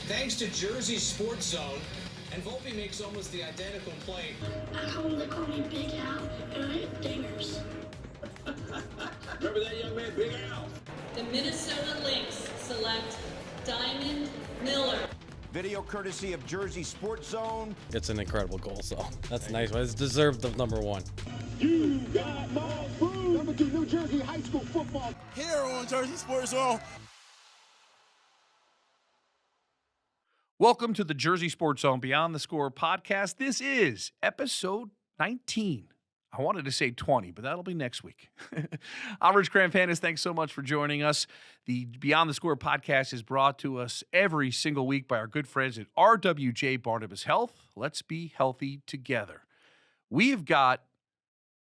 Thanks to Jersey Sports Zone, and Volpe makes almost the identical play. At home, they call me Big Al, and I hit dingers. Remember that young man, Big Al? The Minnesota Lynx select Diamond Miller. Video courtesy of Jersey Sports Zone. It's an incredible goal, so that's nice. It's deserved of number one. You got my food. Number 2, New Jersey high school football. Here on Jersey Sports Zone. Welcome to the Jersey Sports Zone Beyond the Score podcast. This is episode 19. I wanted to say 20, but that'll be next week. I'm Rich Crampanis. Thanks so much for joining us. The Beyond the Score podcast is brought to us every single week by our good friends at RWJ Barnabas Health. Let's be healthy together. We've got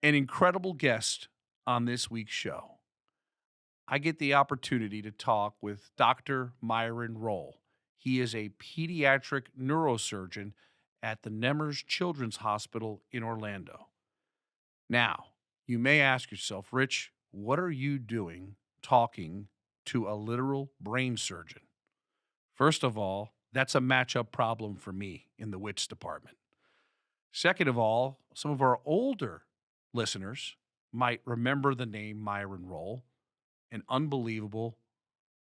an incredible guest on this week's show. I get the opportunity to talk with Dr. Myron Rolle. He is a pediatric neurosurgeon at the Nemours Children's Hospital in Orlando. Now, you may ask yourself, Rich, what are you doing talking to a literal brain surgeon? First of all, that's a matchup problem for me in the wits department. Second of all, some of our older listeners might remember the name Myron Rolle, an unbelievable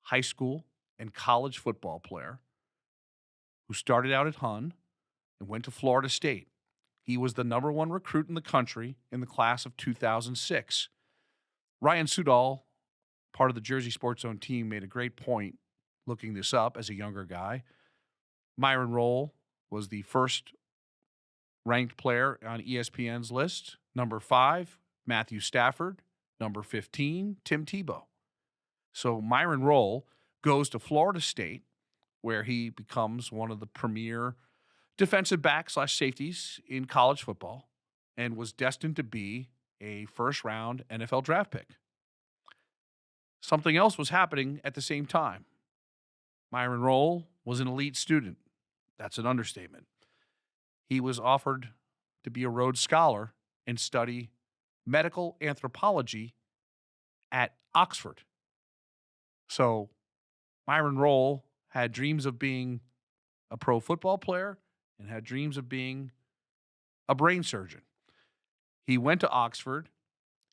high school and college football player who started out at Hun and went to Florida State. He was the number 1 recruit in the country in the class of 2006. Ryan Sudol, part of the Jersey Sports Zone team, made a great point looking this up as a younger guy. Myron Rolle was the first ranked player on ESPN's list. Number 5, Matthew Stafford. Number 15, Tim Tebow. So Myron Rolle goes to Florida State, where he becomes one of the premier defensive backs / safeties in college football and was destined to be a first-round NFL draft pick. Something else was happening at the same time. Myron Rolle was an elite student. That's an understatement. He was offered to be a Rhodes Scholar and study medical anthropology at Oxford. So Myron Rolle had dreams of being a pro football player and had dreams of being a brain surgeon. He went to Oxford.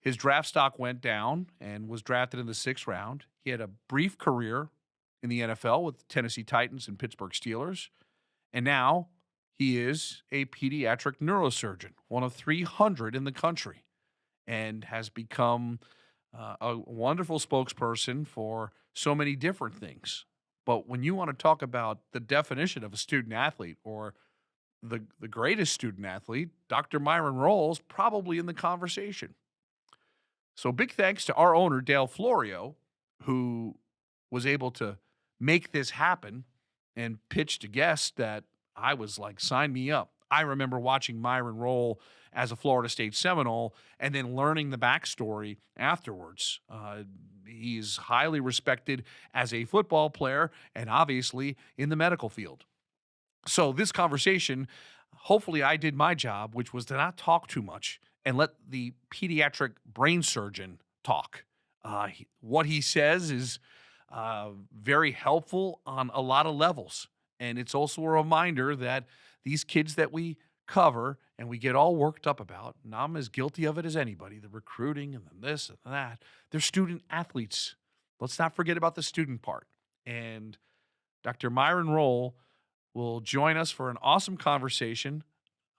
His draft stock went down and was drafted in the 6th round. He had a brief career in the NFL with the Tennessee Titans and Pittsburgh Steelers. And now he is a pediatric neurosurgeon, one of 300 in the country, and has become a wonderful spokesperson for so many different things. But when you want to talk about the definition of a student athlete or the greatest student athlete, Dr. Myron Rolle is probably in the conversation. So big thanks to our owner, Dale Florio, who was able to make this happen and pitched a guest that I was like, sign me up. I remember watching Myron Rolle as a Florida State Seminole and then learning the backstory afterwards. He's highly respected as a football player and obviously in the medical field. So this conversation, hopefully I did my job, which was to not talk too much and let the pediatric brain surgeon talk. What he says is very helpful on a lot of levels. And it's also a reminder that these kids that we cover and we get all worked up about, and I'm as guilty of it as anybody, the recruiting and this and that, they're student athletes. Let's not forget about the student part. And Dr. Myron Rolle will join us for an awesome conversation.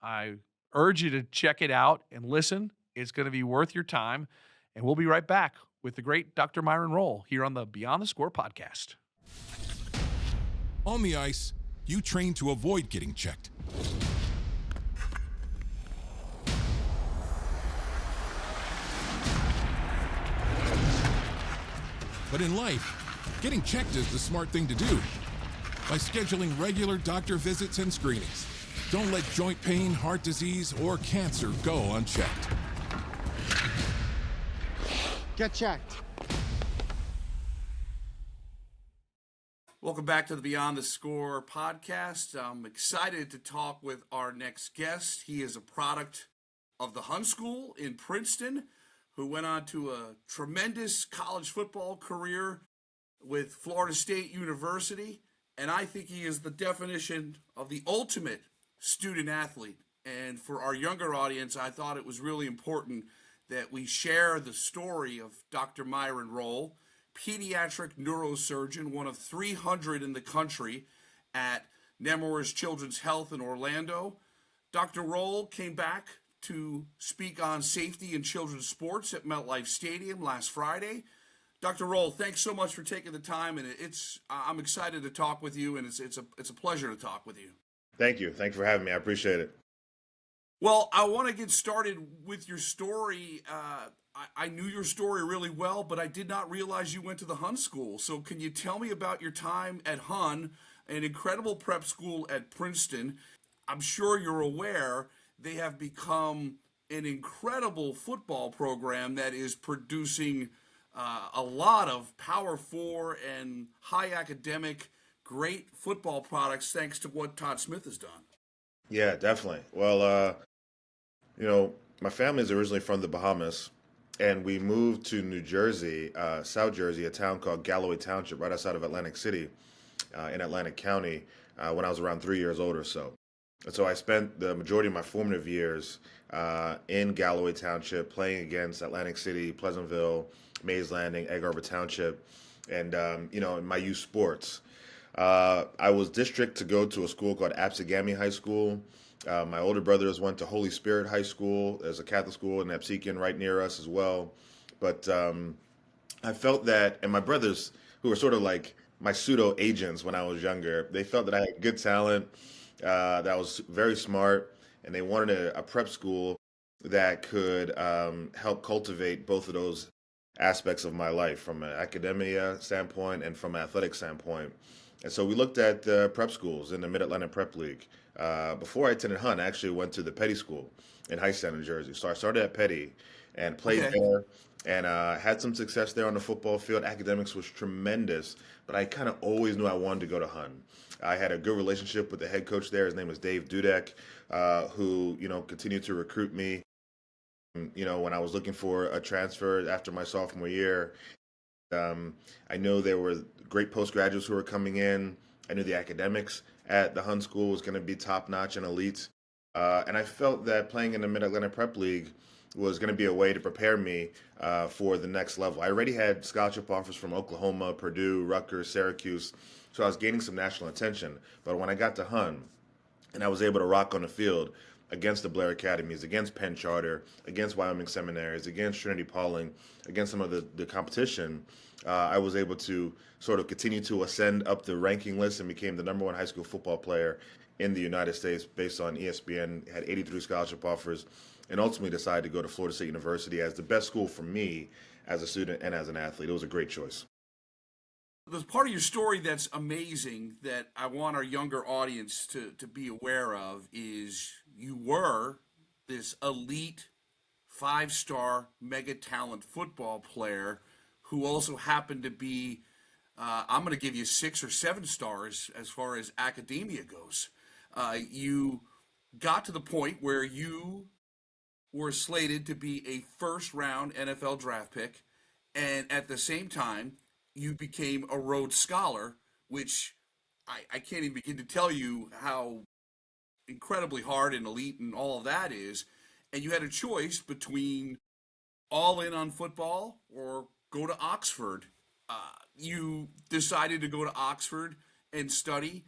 I urge you to check it out and listen. It's going to be worth your time. And we'll be right back with the great Dr. Myron Rolle here on the Beyond the Score podcast. On the ice, you train to avoid getting checked. But in life, getting checked is the smart thing to do. By scheduling regular doctor visits and screenings, don't let joint pain, heart disease, or cancer go unchecked. Get checked. Welcome back to the Beyond the Score podcast. I'm excited to talk with our next guest. He is a product of the Hun School in Princeton, who went on to a tremendous college football career with Florida State University, and I think he is the definition of the ultimate student athlete. And for our younger audience, I thought it was really important that we share the story of Dr. Myron Rolle, pediatric neurosurgeon, one of 300 in the country at Nemours Children's Health in Orlando. Dr. Rolle came back to speak on safety in children's sports at MetLife Stadium last Friday. Dr. Rolle, thanks so much for taking the time, and I'm excited to talk with you, and it's a pleasure to talk with you. Thank you. Thanks for having me. I appreciate it. Well, I want to get started with your story. I knew your story really well, but I did not realize you went to the Hun School. So can you tell me about your time at Hun, an incredible prep school at Princeton? I'm sure you're aware they have become an incredible football program that is producing a lot of Power 4 and high academic, great football products thanks to what Todd Smith has done. Yeah, definitely. Well, my family is originally from the Bahamas, and we moved to New Jersey, South Jersey, a town called Galloway Township, right outside of Atlantic City in Atlantic County when I was around 3 years old or so. And so I spent the majority of my formative years in Galloway Township playing against Atlantic City, Pleasantville, Mays Landing, Egg Harbor Township, and, in my youth sports. I was district to go to a school called Absegami High School. My older brothers went to Holy Spirit High School. There's a Catholic school in Absecon right near us as well. But I felt that, and my brothers, who were sort of like my pseudo agents when I was younger, they felt that I had good talent, that I was very smart, and they wanted a prep school that could help cultivate both of those aspects of my life from an academia standpoint and from an athletic standpoint. And so we looked at prep schools in the Mid-Atlantic Prep League. Before I attended Hun, I actually went to the Petty School in Hightstown, New Jersey. So I started at Petty and played there and had some success there on the football field. Academics was tremendous, but I kind of always knew I wanted to go to Hun. I had a good relationship with the head coach there. His name was Dave Dudek, who, continued to recruit me, when I was looking for a transfer after my sophomore year. I know there were great postgraduates who were coming in. I knew the academics at the Hun School was going to be top-notch and elite. And I felt that playing in the Mid-Atlantic Prep League was going to be a way to prepare me for the next level. I already had scholarship offers from Oklahoma, Purdue, Rutgers, Syracuse, so I was gaining some national attention. But when I got to Hun and I was able to rock on the field against the Blair Academies, against Penn Charter, against Wyoming Seminaries, against Trinity Pauling, against some of the competition, I was able to sort of continue to ascend up the ranking list and became the #1 high school football player in the United States based on ESPN, had 83 scholarship offers, and ultimately decided to go to Florida State University as the best school for me as a student and as an athlete. It was a great choice. There's part of your story that's amazing that I want our younger audience to be aware of is you were this elite 5-star mega talent football player who also happened to be, I'm going to give you 6 or 7 stars as far as academia goes. You got to the point where you were slated to be a first-round NFL draft pick, and at the same time, you became a Rhodes Scholar, which I can't even begin to tell you how incredibly hard and elite and all of that is. And you had a choice between all in on football or go to Oxford. You decided to go to Oxford and study.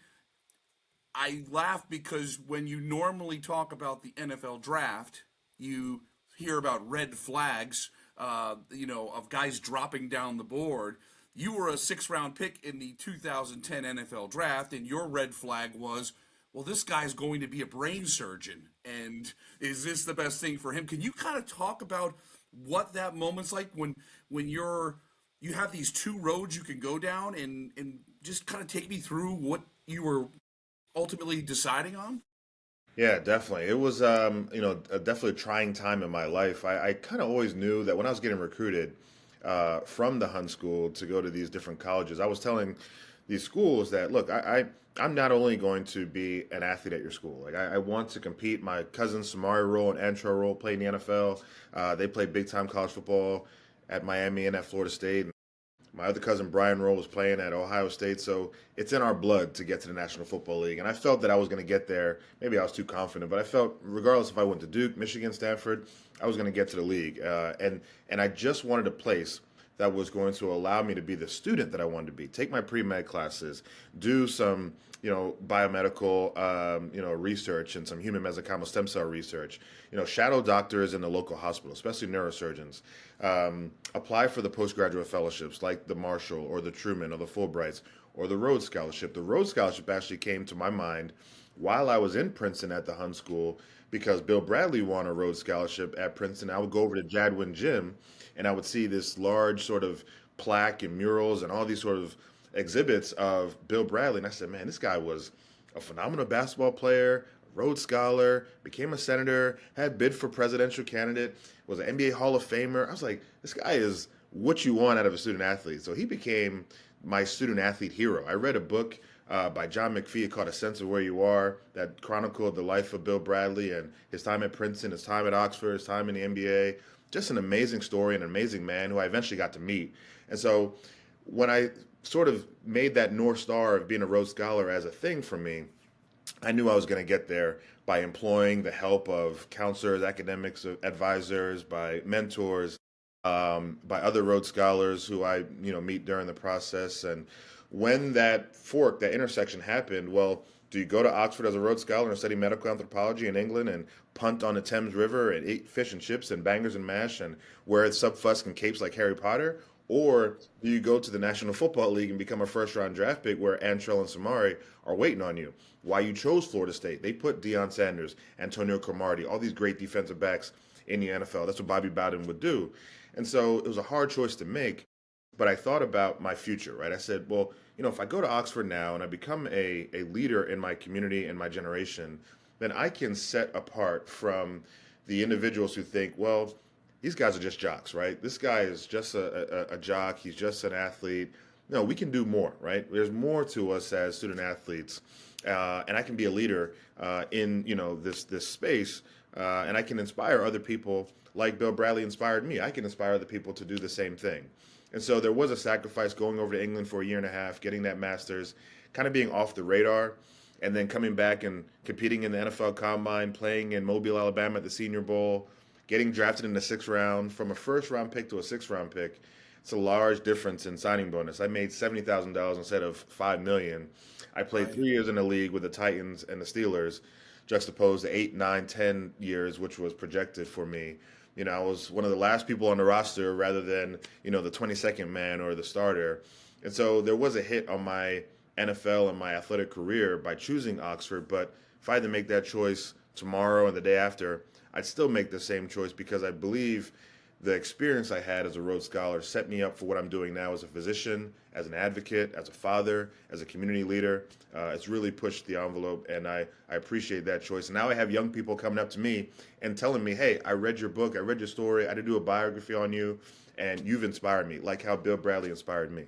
I laugh because when you normally talk about the NFL draft, you hear about red flags, of guys dropping down the board. You were a 6th-round pick in the 2010 NFL draft, and your red flag was, well, this guy's going to be a brain surgeon, and is this the best thing for him? Can you kind of talk about what that moment's like when you have these 2 roads you can go down, and just kind of take me through what you were ultimately deciding on? Yeah, definitely. It was, definitely a trying time in my life. I kind of always knew that when I was getting recruited from the Hun School to go to these different colleges, I was telling these schools that, look, I'm not only going to be an athlete at your school. Like, I want to compete. My cousins, Samari Rolle and Antrell Rolle, played in the NFL. They played big-time college football at Miami and at Florida State. My other cousin, Myron Rolle, was playing at Ohio State, so it's in our blood to get to the National Football League. And I felt that I was going to get there. Maybe I was too confident, but I felt regardless if I went to Duke, Michigan, Stanford, I was going to get to the league. And I just wanted a place that was going to allow me to be the student that I wanted to be. Take my pre-med classes, do some, biomedical, research and some human mesenchymal stem cell research. Shadow doctors in the local hospital, especially neurosurgeons. Apply for the postgraduate fellowships like the Marshall or the Truman or the Fulbrights or the Rhodes Scholarship. The Rhodes Scholarship actually came to my mind while I was in Princeton at the Hun School because Bill Bradley won a Rhodes Scholarship at Princeton. I would go over to Jadwin Gym and I would see this large sort of plaque and murals and all these sort of exhibits of Bill Bradley. And I said, man, this guy was a phenomenal basketball player, Rhodes Scholar, became a senator, had bid for presidential candidate, was an NBA Hall of Famer. I was like, this guy is what you want out of a student athlete. So he became my student athlete hero. I read a book by John McPhee called A Sense of Where You Are that chronicled the life of Bill Bradley and his time at Princeton, his time at Oxford, his time in the NBA. Just an amazing story, an amazing man who I eventually got to meet. And so when I sort of made that North Star of being a Rhodes Scholar as a thing for me, I knew I was going to get there by employing the help of counselors, academics, advisors, by mentors, by other Rhodes Scholars who I meet during the process. And when that intersection happened, well, do you go to Oxford as a Rhodes Scholar and study medical anthropology in England and punt on the Thames River and eat fish and chips and bangers and mash and wear subfusk and capes like Harry Potter? Or do you go to the National Football League and become a first-round draft pick where Antrell and Samari are waiting on you? Why you chose Florida State? They put Deion Sanders, Antonio Cromartie, all these great defensive backs in the NFL. That's what Bobby Bowden would do. And so it was a hard choice to make, but I thought about my future, right? I said, well, if I go to Oxford now and I become a leader in my community and my generation, then I can set apart from the individuals who think, well, these guys are just jocks, right? This guy is just a jock. He's just an athlete. No, we can do more, right? There's more to us as student athletes, and I can be a leader in this space, and I can inspire other people like Bill Bradley inspired me. I can inspire other people to do the same thing. And so there was a sacrifice going over to England for a year and a half, getting that master's, kind of being off the radar, and then coming back and competing in the NFL Combine, playing in Mobile, Alabama at the Senior Bowl, getting drafted in the 6th round, from a first-round pick to a 6th-round pick. It's a large difference in signing bonus. I made $70,000 instead of $5 million. I played 3 years in the league with the Titans and the Steelers, juxtaposed to 8, 9, 10 years, which was projected for me. I was one of the last people on the roster rather than, the 22nd man or the starter. And so there was a hit on my NFL and my athletic career by choosing Oxford. But if I had to make that choice tomorrow and the day after, I'd still make the same choice because I believe the experience I had as a Rhodes Scholar set me up for what I'm doing now as a physician, as an advocate, as a father, as a community leader. It's really pushed the envelope, and I appreciate that choice. And now I have young people coming up to me and telling me, hey, I read your book, I read your story, I did do a biography on you, and you've inspired me, like how Bill Bradley inspired me.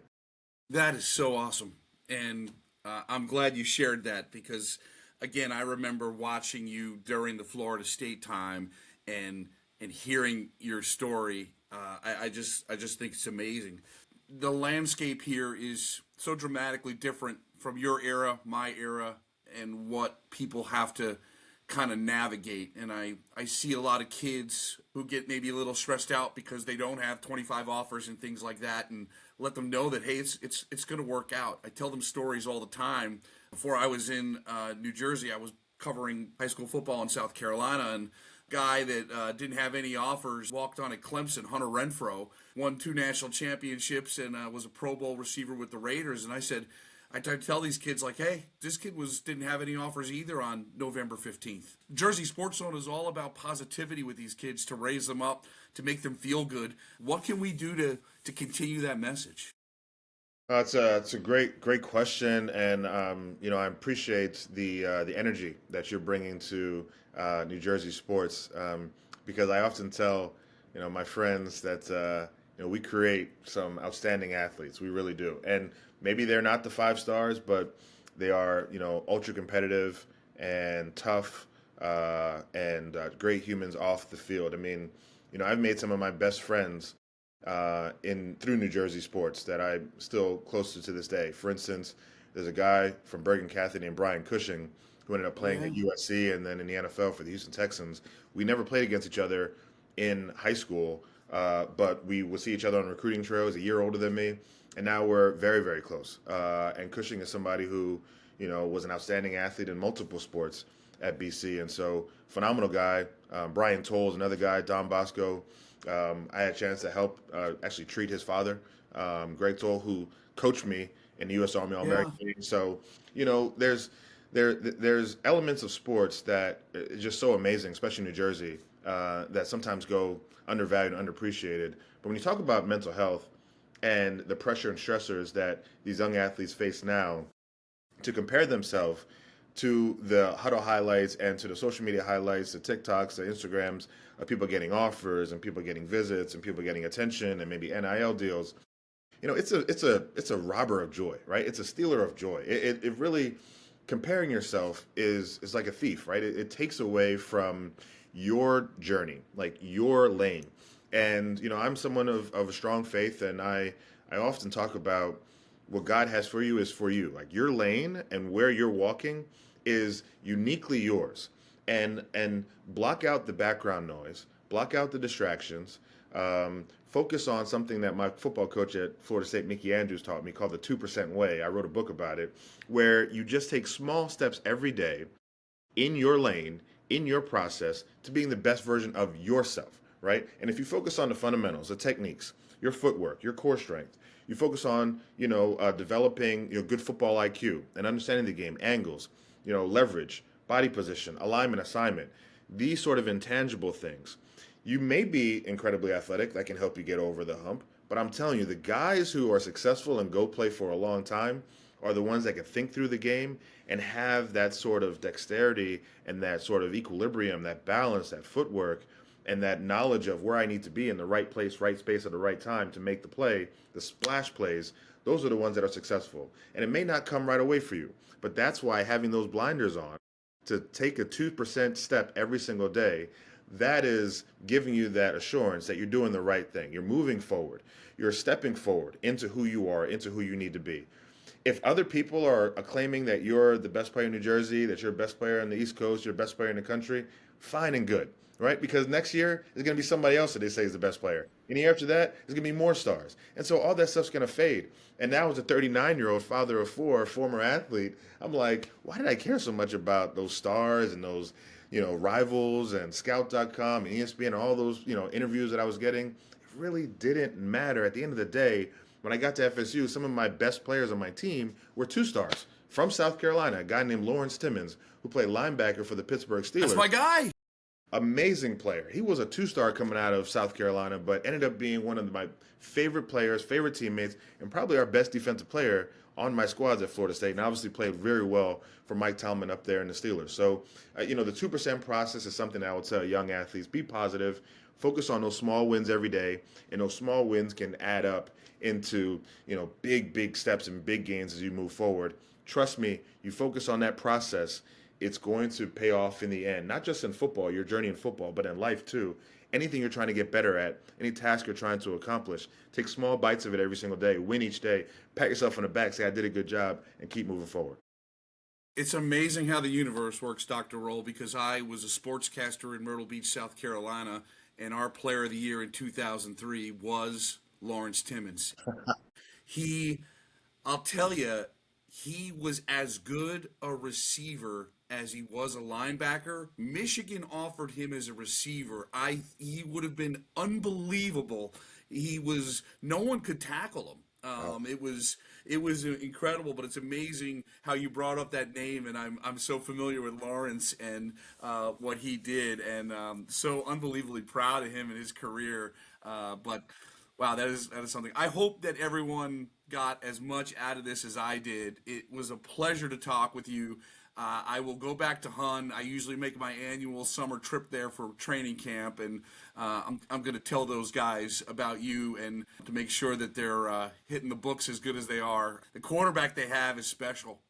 That is so awesome. And I'm glad you shared that because, again, I remember watching you during the Florida State time and hearing your story. I just think it's amazing. The landscape here is so dramatically different from your era, my era, and what people have to kind of navigate. And I see a lot of kids who get maybe a little stressed out because they don't have 25 offers and things like that, and let them know that, hey, it's going to work out. I tell them stories all the time. Before I was in New Jersey, I was covering high school football in South Carolina, and guy that didn't have any offers walked on at Clemson, Hunter Renfro, won 2 national championships and was a Pro Bowl receiver with the Raiders. And I tell these kids, like, hey, this kid didn't have any offers either on November 15th. Jersey Sports Zone is all about positivity with these kids to raise them up, to make them feel good. What can we do to continue that message? It's a great question, and I appreciate the energy that you're bringing to New Jersey sports, because I often tell my friends that we create some outstanding athletes. We really do, and maybe they're not the 5 stars, but they are ultra competitive and tough and great humans off the field. I mean, I've made some of my best friends in through New Jersey sports that I'm still close to this day. For instance, there's a guy from Bergen Catholic named Brian Cushing who ended up playing at USC and then in the NFL for the Houston Texans. We never played against each other in high school, but we would see each other on recruiting trails. A year older than me, and now we're very, very close. And Cushing is somebody who, was an outstanding athlete in multiple sports at BC, and so phenomenal guy. Brian Toll is another guy. Don Bosco. I had a chance to help actually treat his father, Greg Toll, who coached me in the U.S. Army All-American team. So, there's elements of sports that is just so amazing, especially in New Jersey, that sometimes go undervalued and underappreciated. But when you talk about mental health and the pressure and stressors that these young athletes face now, to compare themselves to the huddle highlights and to the social media highlights, the TikToks, the Instagrams of people getting offers and people getting visits and people getting attention and maybe NIL deals, it's a robber of joy, right? It's a stealer of joy. It really, comparing yourself is like a thief, right? It takes away from your journey, like your lane. And, I'm someone of a strong faith, and I often talk about what God has for you is for you. Like your lane and where you're walking is uniquely yours. And block out the background noise, block out the distractions, focus on something that my football coach at Florida State, Mickey Andrews, taught me called the 2% way. I wrote a book about it, where you just take small steps every day in your lane, in your process, to being the best version of yourself, right? And if you focus on the fundamentals, the techniques, your footwork, your core strength, you focus on, developing good football IQ and understanding the game, angles, leverage, body position, alignment, assignment, these sort of intangible things. You may be incredibly athletic, that can help you get over the hump, but I'm telling you, the guys who are successful and go play for a long time are the ones that can think through the game and have that sort of dexterity and that sort of equilibrium, that balance, that footwork, and that knowledge of where I need to be in the right place, right space at the right time to make the play, the splash plays. Those are the ones that are successful. And it may not come right away for you, but that's why having those blinders on to take a 2% step every single day, that is giving you that assurance that you're doing the right thing. You're moving forward. You're stepping forward into who you are, into who you need to be. If other people are claiming that you're the best player in New Jersey, that you're the best player on the East Coast, you're the best player in the country, fine and good, right? Because next year, there's going to be somebody else that they say is the best player. And the year after that, there's going to be more stars. And so all that stuff's going to fade. And now as a 39-year-old father of four, former athlete, I'm like, why did I care so much about those stars and those, rivals and Scout.com and ESPN and all those, interviews that I was getting? It really didn't matter. At the end of the day, when I got to FSU, some of my best players on my team were two stars from South Carolina, a guy named Lawrence Timmons, who played linebacker for the Pittsburgh Steelers. That's my guy. Amazing player. He was a two-star coming out of South Carolina, but ended up being one of my favorite players, favorite teammates, and probably our best defensive player on my squads at Florida State, and obviously played very well for Mike Tomlin up there in the Steelers. So, the 2% process is something that I would tell young athletes, be positive, focus on those small wins every day, and those small wins can add up into, big steps and big gains as you move forward. Trust me, you focus on that process, it's going to pay off in the end, not just in football, your journey in football, but in life too. Anything you're trying to get better at, any task you're trying to accomplish, take small bites of it every single day, win each day, pat yourself on the back, say I did a good job, and keep moving forward. It's amazing how the universe works, Dr. Rolle, because I was a sportscaster in Myrtle Beach, South Carolina, and our player of the year in 2003 was Lawrence Timmons. I'll tell you, he was as good a receiver as he was a linebacker. Michigan offered him as a receiver. He would have been unbelievable. No one could tackle him. It was incredible, but it's amazing how you brought up that name, and I'm so familiar with Lawrence and what he did, and so unbelievably proud of him and his career. But wow, that is something. I hope that everyone got as much out of this as I did. It was a pleasure to talk with you. I will go back to Hun. I usually make my annual summer trip there for training camp, and I'm going to tell those guys about you and to make sure that they're hitting the books as good as they are. The quarterback they have is special.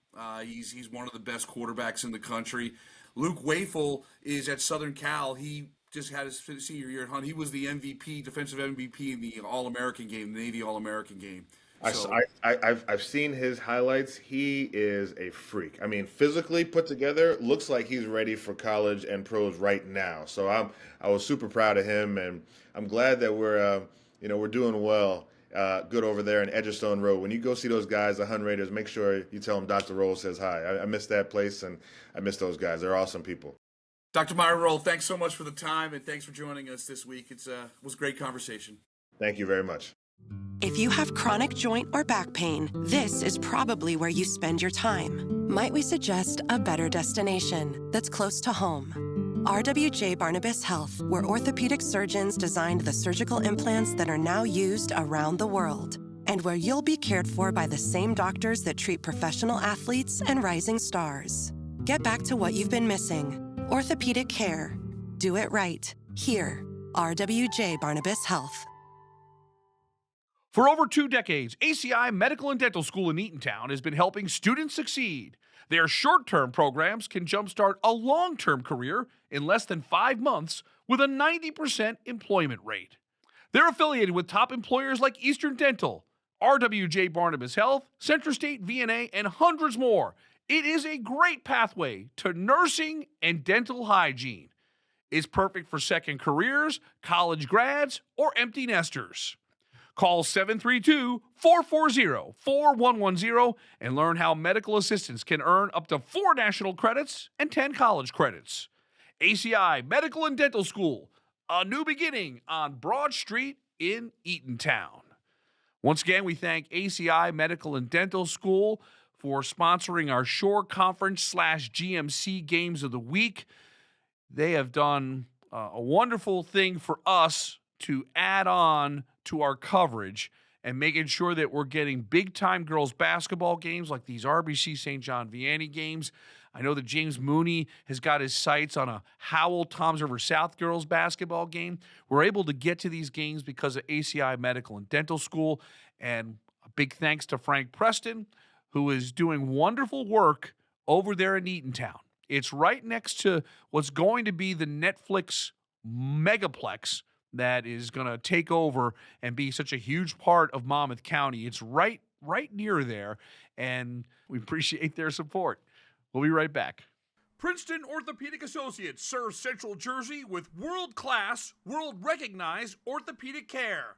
He's one of the best quarterbacks in the country. Luke Wafel is at Southern Cal. He just had his senior year at Hunt. He was the MVP, defensive MVP in the All-American game, the Navy All-American game. So, I've seen his highlights. He is a freak. I mean, physically put together, looks like he's ready for college and pros right now. So I was super proud of him, and I'm glad that we're doing well. Good over there in Edgerstone Road. When you go see those guys, the Hun Raiders, make sure you tell them Dr. Rolle says hi. I miss that place, and I miss those guys. They're awesome people. Dr. Myron Rolle, thanks so much for the time, and thanks for joining us this week. It was a great conversation. Thank you very much. If you have chronic joint or back pain, this is probably where you spend your time. Might we suggest a better destination that's close to home? RWJ Barnabas Health, where orthopedic surgeons designed the surgical implants that are now used around the world, and where you'll be cared for by the same doctors that treat professional athletes and rising stars. Get back to what you've been missing. Orthopedic care. Do it right. Here, RWJ Barnabas Health. For over 2 decades, ACI Medical and Dental School in Eatontown has been helping students succeed. Their short-term programs can jumpstart a long-term career in less than 5 months with a 90% employment rate. They're affiliated with top employers like Eastern Dental, RWJ Barnabas Health, Central State VNA, and hundreds more. It is a great pathway to nursing and dental hygiene. It's perfect for second careers, college grads, or empty nesters. Call 732-440-4110 and learn how medical assistants can earn up to 4 national credits and 10 college credits. ACI Medical and Dental School, a new beginning on Broad Street in Eatontown. Once again, we thank ACI Medical and Dental School for sponsoring our Shore Conference/GMC Games of the Week. They have done a wonderful thing for us to add on to our coverage and making sure that we're getting big-time girls basketball games like these RBC St. John Vianney games. I know that James Mooney has got his sights on a Howell Toms River South girls basketball game. We're able to get to these games because of ACI Medical and Dental School, and a big thanks to Frank Preston, who is doing wonderful work over there in Eatontown. It's right next to what's going to be the Netflix megaplex that is going to take over and be such a huge part of Monmouth County. It's right near there, and we appreciate their support. We'll be right back. Princeton Orthopedic Associates serves Central Jersey with world-class, world-recognized orthopedic care.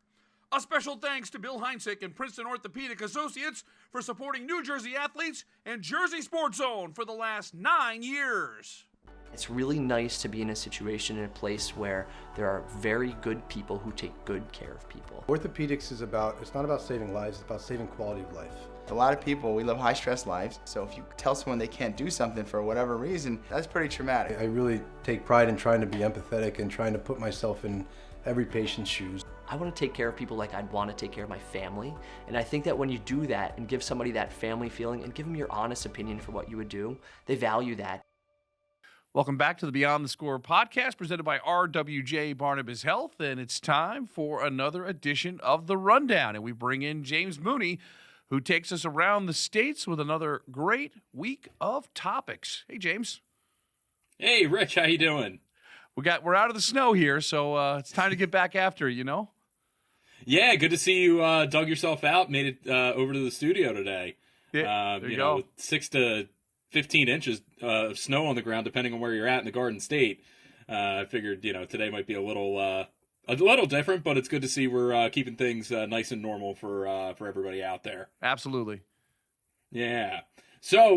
A special thanks to Bill Heinsick and Princeton Orthopedic Associates for supporting New Jersey athletes and Jersey Sports Zone for the last 9 years. It's really nice to be in a situation, in a place where there are very good people who take good care of people. Orthopedics it's not about saving lives, it's about saving quality of life. A lot of people, we live high-stress lives, so if you tell someone they can't do something for whatever reason, that's pretty traumatic. I really take pride in trying to be empathetic and trying to put myself in every patient's shoes. I want to take care of people like I'd want to take care of my family, and I think that when you do that and give somebody that family feeling and give them your honest opinion for what you would do, they value that. Welcome back to the Beyond the Score podcast presented by RWJ Barnabas Health, and it's time for another edition of The Rundown, and we bring in James Mooney, who takes us around the states with another great week of topics. Hey, James. Hey, Rich, how you doing? We're out of the snow here, so it's time to get back after it, you know? Yeah, good to see you dug yourself out, made it over to the studio today. Yeah, there you go. With 6 to 15 inches of snow on the ground, depending on where you're at in the Garden State. I figured, today might be a little different, but it's good to see we're keeping things nice and normal for everybody out there. Absolutely. Yeah. So,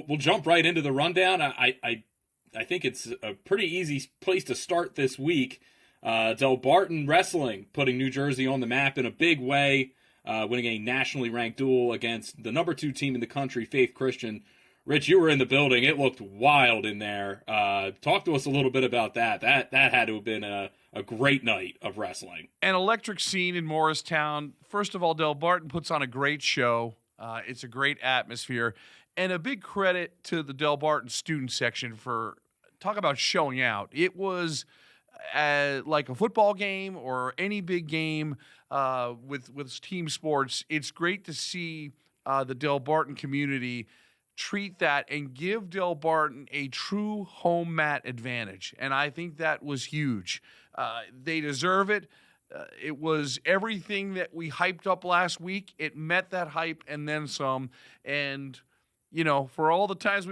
we'll jump right into the rundown. I think it's a pretty easy place to start this week. Delbarton Wrestling putting New Jersey on the map in a big way, winning a nationally ranked duel against the number 2 team in the country, Faith Christian. Rich, you were in the building. It looked wild in there. Talk to us a little bit about that. That had to have been a great night of wrestling. An electric scene in Morristown. First of all, Delbarton puts on a great show. It's a great atmosphere. And a big credit to the Delbarton student section for talk about showing out. It was like a football game or any big game with team sports. It's great to see the Delbarton community treat that and give Delbarton a true home mat advantage. And I think that was huge. They deserve it. It was everything that we hyped up last week. It met that hype and then some. And, you know, for all the times I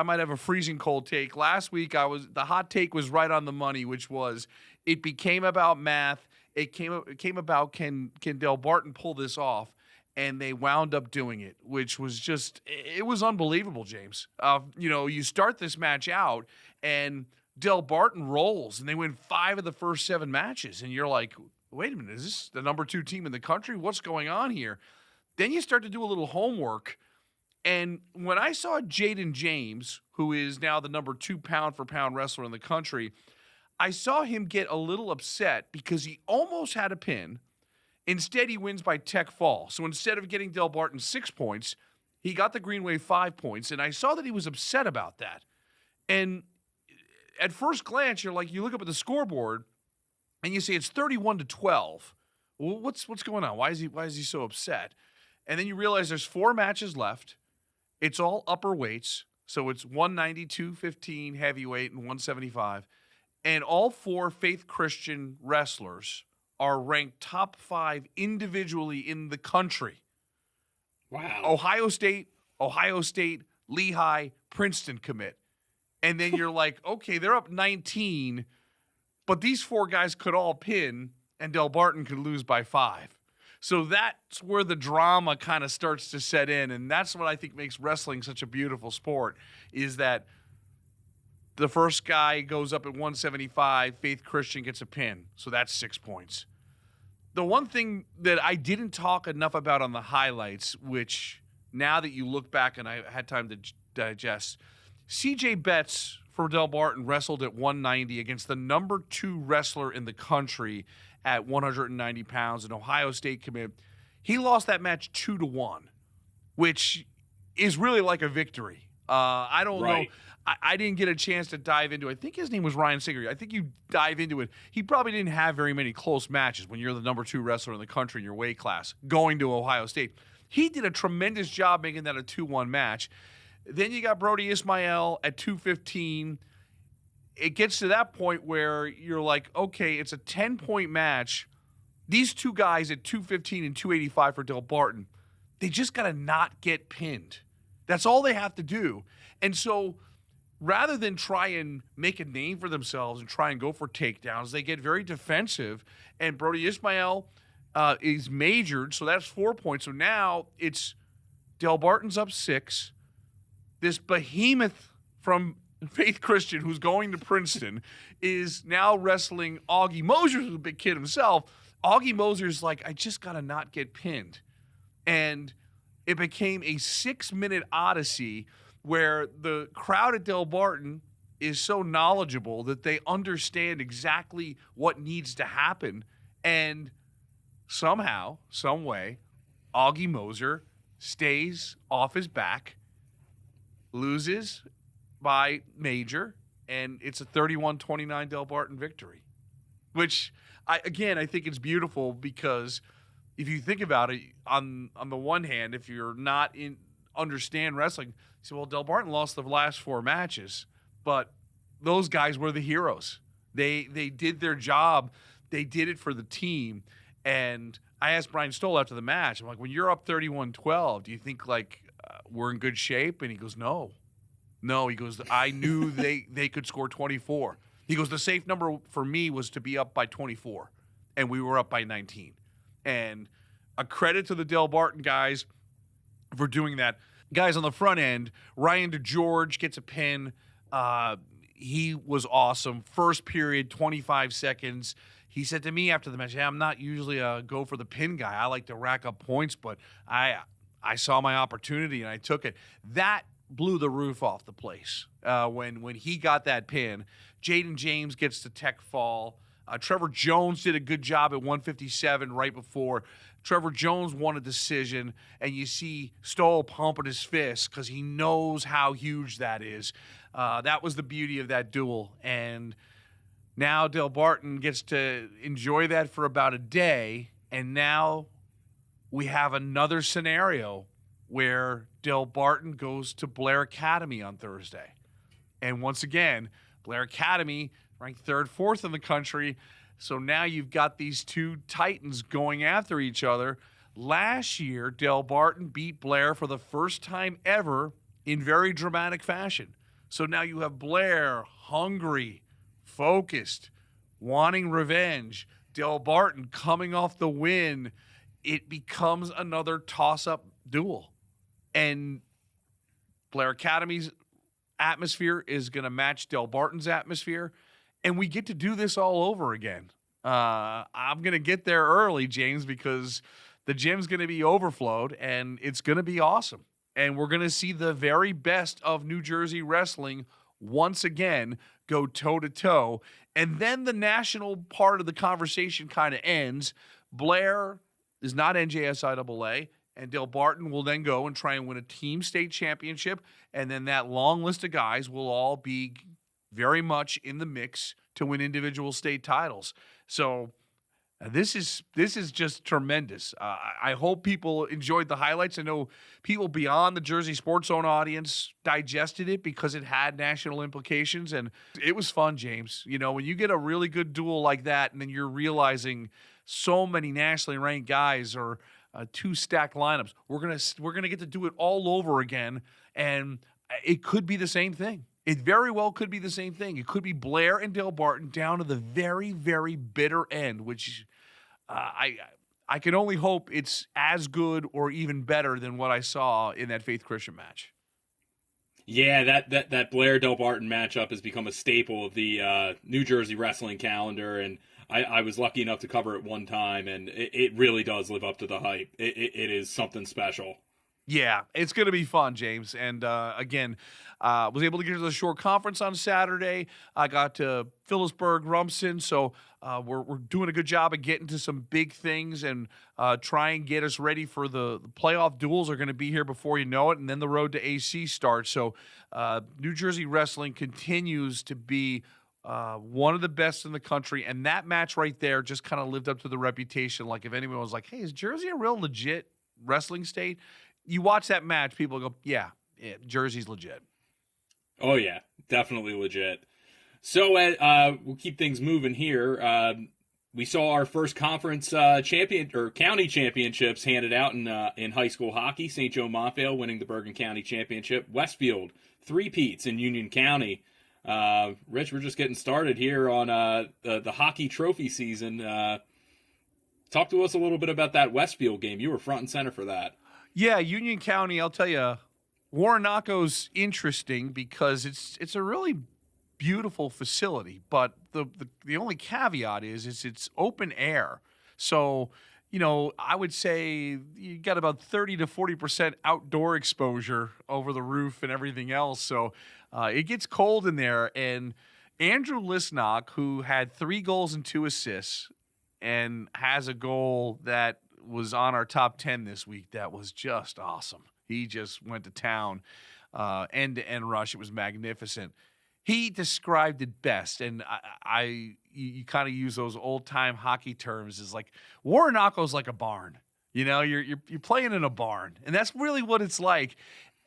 might have a freezing cold take. Last week, the hot take was right on the money, which was it became about math. It came about can Delbarton pull this off? And they wound up doing it, which was it was unbelievable, James. You know, you start this match out, and Delbarton rolls, and they win 5 of the first 7 matches. And you're like, wait a minute, is this the number 2 team in the country? What's going on here? Then you start to do a little homework. And when I saw Jaden James, who is now the number 2 pound-for-pound wrestler in the country, I saw him get a little upset because he almost had a pin. Instead, he wins by tech fall. So instead of getting Delbarton 6 points, he got the Greenway 5 points. And I saw that he was upset about that. And at first glance, you look up at the scoreboard and you say it's 31-12. Well, what's going on? Why is he so upset? And then you realize there's 4 matches left. It's all upper weights. So it's 190, 215 heavyweight, and 175. And all 4 Faith Christian wrestlers are ranked top 5 individually in the country. Wow. Ohio State, Lehigh, Princeton commit. And then you're like, okay, they're up 19, but these 4 guys could all pin, and Delbarton could lose by 5. So that's where the drama kind of starts to set in, and that's what I think makes wrestling such a beautiful sport, is that the first guy goes up at 175, Faith Christian gets a pin, so that's 6 points. The one thing that I didn't talk enough about on the highlights, which now that you look back and I had time to digest, CJ Betts for Delbarton wrestled at 190 against the number 2 wrestler in the country at 190 pounds, an Ohio State commit. He lost that match 2-1, which is really like a victory. I don't know. I didn't get a chance to dive into it. I think his name was Ryan Singer. I think you dive into it. He probably didn't have very many close matches when you're the number 2 wrestler in the country in your weight class going to Ohio State. He did a tremendous job making that a 2-1 match. Then you got Brody Ismail at 215. It gets to that point where you're like, okay, it's a 10-point match. These 2 guys at 215 and 285 for Delbarton, they just got to not get pinned. That's all they have to do. And so rather than try and make a name for themselves and try and go for takedowns, they get very defensive. And Brody Ismail is majored, so that's 4 points. So now it's Delbarton's up 6. This behemoth from Faith Christian, who's going to Princeton, is now wrestling Augie Moser, who's a big kid himself. Augie Moser's like, I just got to not get pinned. And it became a 6-minute odyssey where the crowd at Delbarton is so knowledgeable that they understand exactly what needs to happen. And somehow, some way, Augie Moser stays off his back, loses by major, and it's a 31-29 Delbarton victory. Which, I think it's beautiful because if you think about it, on the one hand, if you're not understand wrestling, you say, well, Delbarton lost the last 4 matches, but those guys were the heroes. They did their job. They did it for the team. And I asked Brian Stoll after the match, I'm like, when you're up 31-12, do you think we're in good shape? And he goes, no. He goes, I knew they could score 24. He goes, the safe number for me was to be up by 24, and we were up by 19. And a credit to the Delbarton guys for doing that. Guys on the front end, Ryan DeGeorge gets a pin. He was awesome. First period, 25 seconds. He said to me after the match, I'm not usually a go for the pin guy. I like to rack up points, but I saw my opportunity and I took it. That blew the roof off the place when he got that pin. Jaden James gets the tech fall. Trevor Jones did a good job at 157 right before. Trevor Jones won a decision, and you see Stoll pumping his fist because he knows how huge that is. That was the beauty of that duel. And now Delbarton gets to enjoy that for about a day, and now we have another scenario where Delbarton goes to Blair Academy on Thursday. And once again, Blair Academy ranked 3rd, 4th in the country. So now you've got these two titans going after each other. Last year, Delbarton beat Blair for the first time ever in very dramatic fashion. So now you have Blair hungry, focused, wanting revenge. Delbarton coming off the win. It becomes another toss-up duel. And Blair Academy's atmosphere is going to match Delbarton's atmosphere. And we get to do this all over again. I'm going to get there early, James, because the gym's going to be overflowed, and it's going to be awesome. And we're going to see the very best of New Jersey wrestling once again go toe-to-toe. And then the national part of the conversation kind of ends. Blair is not NJSIAA, and Delbarton will then go and try and win a team state championship. And then that long list of guys will all be very much in the mix to win individual state titles. So this is just tremendous. I hope people enjoyed the highlights. I know people beyond the Jersey Sports Zone audience digested it because it had national implications, and it was fun, James. You know, when you get a really good duel like that, and then you're realizing so many nationally ranked guys or two stacked lineups, we're gonna get to do it all over again, and it could be the same thing. It very well could be the same thing. It could be Blair and Delbarton down to the very, very bitter end, which I can only hope it's as good or even better than what I saw in that Faith Christian match. Yeah, that Blair Delbarton matchup has become a staple of the New Jersey wrestling calendar, and I was lucky enough to cover it one time, and it really does live up to the hype. It is something special. Yeah, it's going to be fun, James. And again, was able to get to the short conference on Saturday. I got to Phillipsburg, Rumson, so we're doing a good job of getting to some big things and try and get us ready for the playoff duels are going to be here before you know it, and then the road to AC starts. So New Jersey wrestling continues to be one of the best in the country, and that match right there just kind of lived up to the reputation. Like if anyone was like, hey, is Jersey a real legit wrestling state? You watch that match, people go, yeah, Jersey's legit. Oh, yeah, definitely legit. So we'll keep things moving here. We saw our first conference county championships handed out in high school hockey. St. Joe Montvale winning the Bergen County Championship. Westfield, three-peats in Union County. Rich, we're just getting started here on the hockey trophy season. Talk to us a little bit about that Westfield game. You were front and center for that. Yeah, Union County, I'll tell you, Warrenaco's interesting because it's a really beautiful facility, but the only caveat is it's open air. So, you know, I would say you got about 30 to 40% outdoor exposure over the roof and everything else. So it gets cold in there. And Andrew Lisnock, who had 3 goals and 2 assists and has a goal that was on our top 10 this week, that was just awesome. He just went to town, end-to-end rush. It was magnificent. He described it best, and you kind of use those old-time hockey terms as like Warrenaco's like a barn. You know, you're playing in a barn, and that's really what it's like.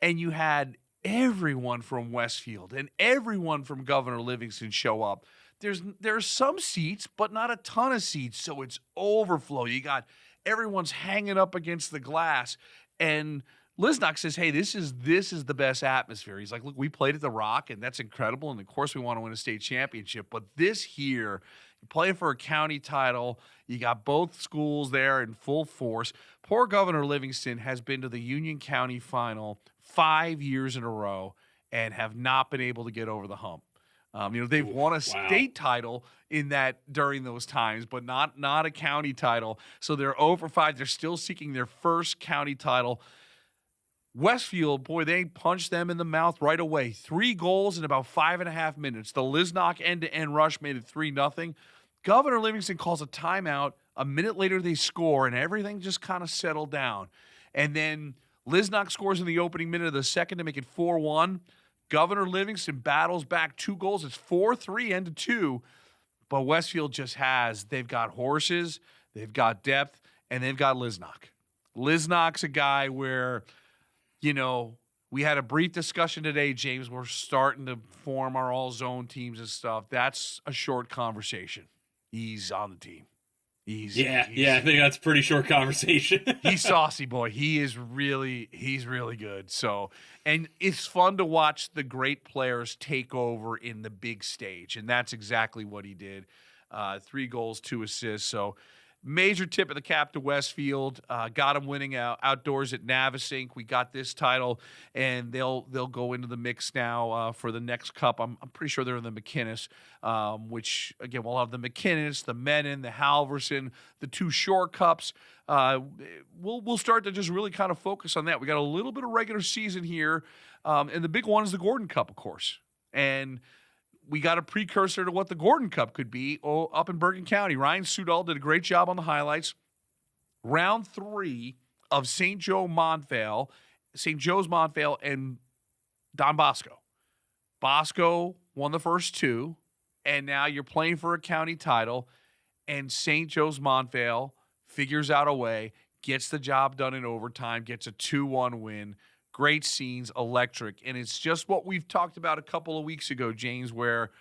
And you had everyone from Westfield and everyone from Governor Livingston show up. There's some seats, but not a ton of seats, so it's overflow. You got everyone's hanging up against the glass, and Lisnock says, hey, this is the best atmosphere. He's like, look, we played at the Rock, and that's incredible, and of course we want to win a state championship, but this here, you're playing for a county title, you got both schools there in full force. Poor Governor Livingston has been to the Union County final 5 years in a row and have not been able to get over the hump. You know, they've won a state title in that during those times, but not a county title. So they're 0-5. They're still seeking their first county title. Westfield, boy, they punched them in the mouth right away. 3 goals in about 5.5 minutes. The Lisnock end-to-end rush made it 3-0. Governor Livingston calls a timeout. A minute later, they score, and everything just kind of settled down. And then Lisnock scores in the opening minute of the second to make it 4-1. Governor Livingston battles back 2 goals. It's 4-3 end to 2. But Westfield they've got horses, they've got depth, and they've got Lisnock. Lisnock's a guy where we had a brief discussion today, James. We're starting to form our all-zone teams and stuff. That's a short conversation. He's on the team. Yeah, I think that's a pretty short conversation. He's saucy, boy. He's really good. So, and it's fun to watch the great players take over in the big stage, and that's exactly what he did. 3 goals, 2 assists. So, major tip of the cap to Westfield. Got him winning outdoors at Navasink. We got this title, and they'll go into the mix now for the next cup. I'm pretty sure they're in the McInnes, which, again, we'll have the McInnes, the Menin, the Halverson, the 2 shore cups. We'll start to just really kind of focus on that. We got a little bit of regular season here, and the big one is the Gordon Cup, of course. And we got a precursor to what the Gordon Cup could be up in Bergen County. Ryan Sudol did a great job on the highlights. Round 3 of St. Joe's Montvale, and Don Bosco. Bosco won the first 2, and now you're playing for a county title, and St. Joe's Montvale figures out a way, gets the job done in overtime, gets a 2-1 win. Great scenes, electric. And it's just what we've talked about a couple of weeks ago, James, where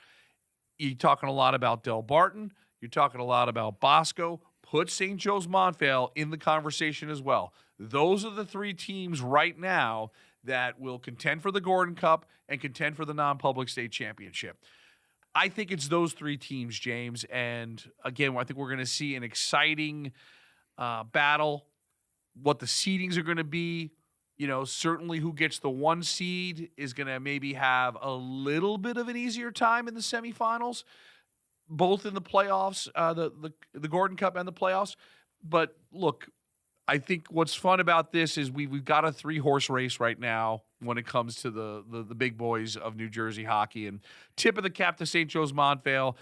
you're talking a lot about Delbarton, you're talking a lot about Bosco. Put St. Joe's Montvale in the conversation as well. Those are the 3 teams right now that will contend for the Gordon Cup and contend for the non-public state championship. I think it's those 3 teams, James. And again, I think we're going to see an exciting battle, what the seedings are going to be. Certainly who gets the 1 seed is going to maybe have a little bit of an easier time in the semifinals, both in the playoffs, the Gordon Cup and the playoffs. But look, I think what's fun about this is we've got a 3-horse race right now when it comes to the big boys of New Jersey hockey. And tip of the cap to St. Joe's Montvale.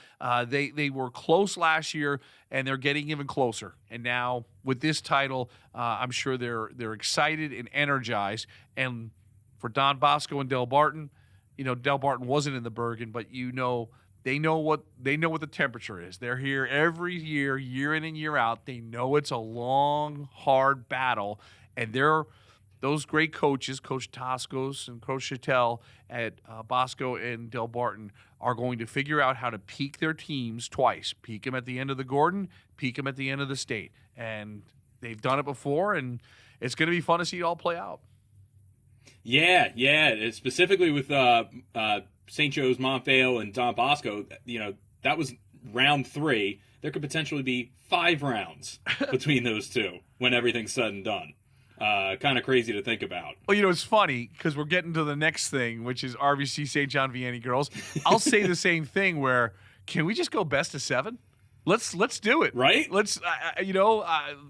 They were close last year, and they're getting even closer. And now with this title, I'm sure they're excited and energized. And for Don Bosco and Delbarton, Delbarton wasn't in the Bergen, but they know what the temperature is. They're here every year, year in and year out. They know it's a long, hard battle, and those great coaches, Coach Toscos and Coach Chattel at Bosco and Delbarton, are going to figure out how to peak their teams twice. Peak them at the end of the Gordon, peak them at the end of the state. And they've done it before, and it's going to be fun to see it all play out. Yeah. Specifically with St. Joe's Montvale and Don Bosco, that was round 3. There could potentially be 5 rounds between those 2 when everything's said and done. Kind of crazy to think about. Well, it's funny because we're getting to the next thing, which is RBC St. John Vianney girls. I'll say the same thing where, can we just go best of 7? Let's do it. Right? Let's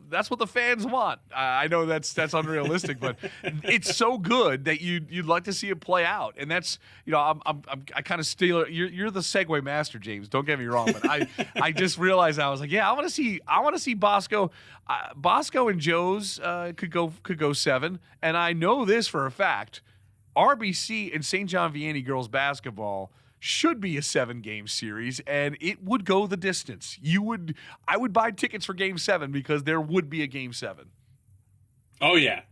that's what the fans want. I know that's unrealistic, but it's so good that you'd like to see it play out. And that's I kind of steal. You're the segue master, James. Don't get me wrong, but I just realized I was like, I want to see Bosco. Bosco and Joe's could go 7, and I know this for a fact. RBC and St. John Vianney girls basketball should be a 7-game series, and it would go the distance. I would buy tickets for Game 7 because there would be a Game 7. Oh, yeah.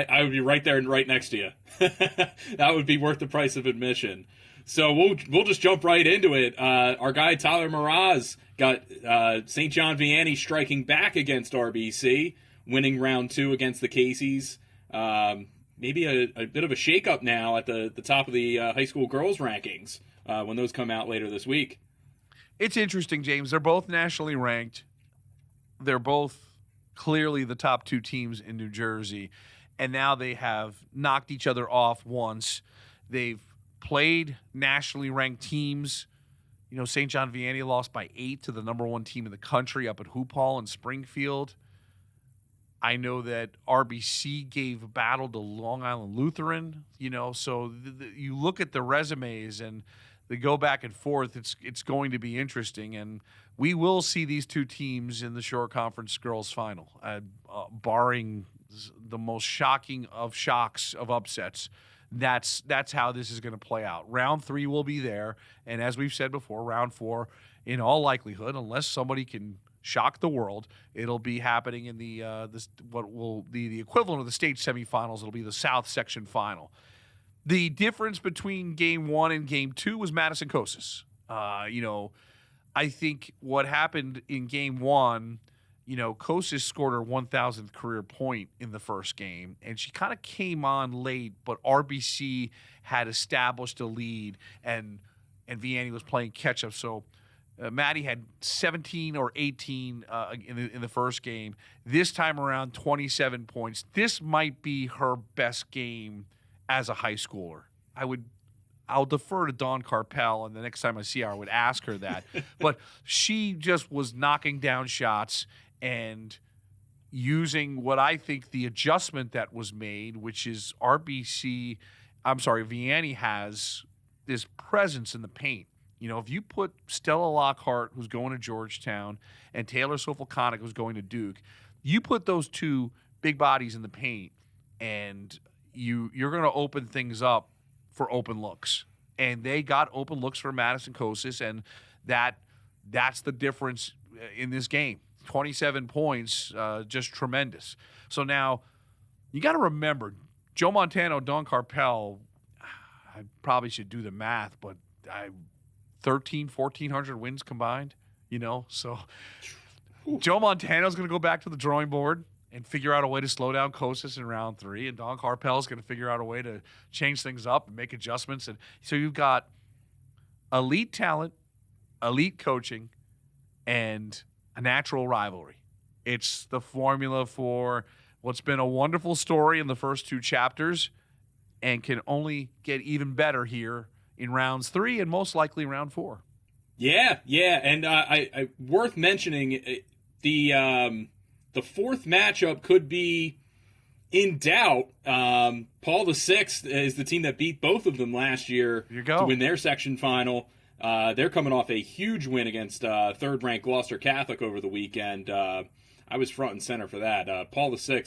I would be right there and right next to you. That would be worth the price of admission. So we'll just jump right into it. Our guy Tyler Mraz got St. John Vianney striking back against RBC, winning round 2 against the Caseys. Maybe a bit of a shakeup now at the top of the high school girls rankings. When those come out later this week. It's interesting, James. They're both nationally ranked. They're both clearly the top 2 teams in New Jersey. And now they have knocked each other off once. They've played nationally ranked teams. St. John Vianney lost by 8 to the number 1 team in the country up at Hoop Hall in Springfield. I know that RBC gave battle to Long Island Lutheran. So you look at the resumes and they go back and forth. It's going to be interesting, and we will see these 2 teams in the Shore Conference girls final, barring the most shocking of shocks of upsets. That's how this is going to play out. Round 3 will be there, and as we've said before, round 4, in all likelihood, unless somebody can shock the world. It'll be happening in the what will be the equivalent of the state semifinals. It'll be the South Section final. The difference between Game 1 and Game 2 was Madison Kosis. I think what happened in Game 1, Kosis scored her 1,000th career point in the first game, and she kind of came on late, but RBC had established a lead, and Vianney was playing catch-up. So Maddie had 17 or 18 in the first game. This time around, 27 points. This might be her best game as a high schooler. I'll defer to Dawn Carpel, and the next time I see her, I would ask her that. But she just was knocking down shots and using what I think the adjustment that was made, which is Vianney has this presence in the paint. If you put Stella Lockhart, who's going to Georgetown, and Taylor Sofolconic, who's going to Duke, you put those two big bodies in the paint, and you're going to open things up for open looks. And they got open looks for Madison Kosis, and that's the difference in this game. 27 points, just tremendous. So now you got to remember, Joe Montano, Dawn Carpel, I probably should do the math, but 1,400 wins combined, So Joe Montano's going to go back to the drawing board and figure out a way to slow down Kosis in round 3, and Dawn Carpel's going to figure out a way to change things up and make adjustments. And so you've got elite talent, elite coaching, and a natural rivalry. It's the formula for what's been a wonderful story in the first 2 chapters and can only get even better here in rounds 3 and most likely round 4. Yeah, and I worth mentioning the fourth matchup could be in doubt. Paul VI is the team that beat both of them last year to win their section final. They're coming off a huge win against third-ranked Gloucester Catholic over the weekend. I was front and center for that. Paul VI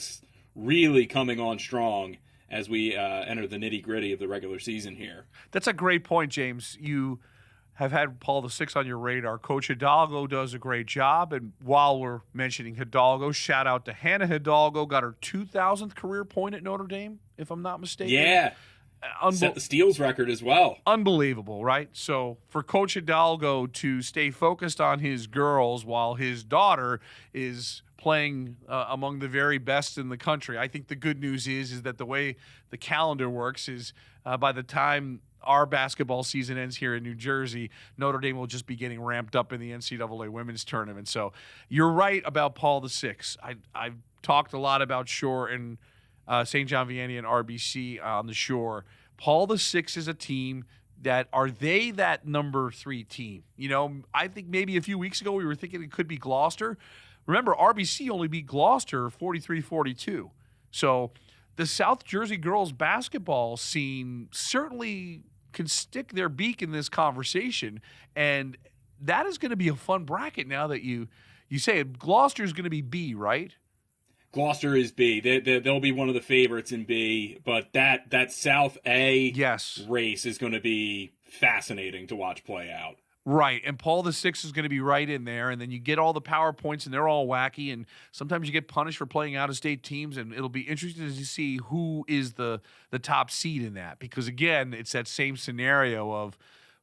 really coming on strong as we enter the nitty-gritty of the regular season here. That's a great point, James. You have had Paul VI on your radar. Coach Hidalgo does a great job. And while we're mentioning Hidalgo, shout out to Hannah Hidalgo. Got her 2,000th career point at Notre Dame, if I'm not mistaken. Yeah. Set the steals record as well. Unbelievable, right? So for Coach Hidalgo to stay focused on his girls while his daughter is playing among the very best in the country, I think the good news is that the way the calendar works is by the time our basketball season ends here in New Jersey, Notre Dame will just be getting ramped up in the NCAA women's tournament. So you're right about Paul VI. I've talked a lot about Shore and St. John Vianney and RBC on the Shore. Paul VI is a team are they that number 3 team? I think maybe a few weeks ago we were thinking it could be Gloucester. Remember, RBC only beat Gloucester 43-42. So the South Jersey girls basketball scene certainly can stick their beak in this conversation, and that is going to be a fun bracket now that you say it. Gloucester's going to be B, right? Gloucester is B. They'll be one of the favorites in B, but that South A race is going to be fascinating to watch play out. Right, and Paul VI is going to be right in there, and then you get all the power points, and they're all wacky, and sometimes you get punished for playing out-of-state teams, and it'll be interesting to see who is the top seed in that, because, again, it's that same scenario of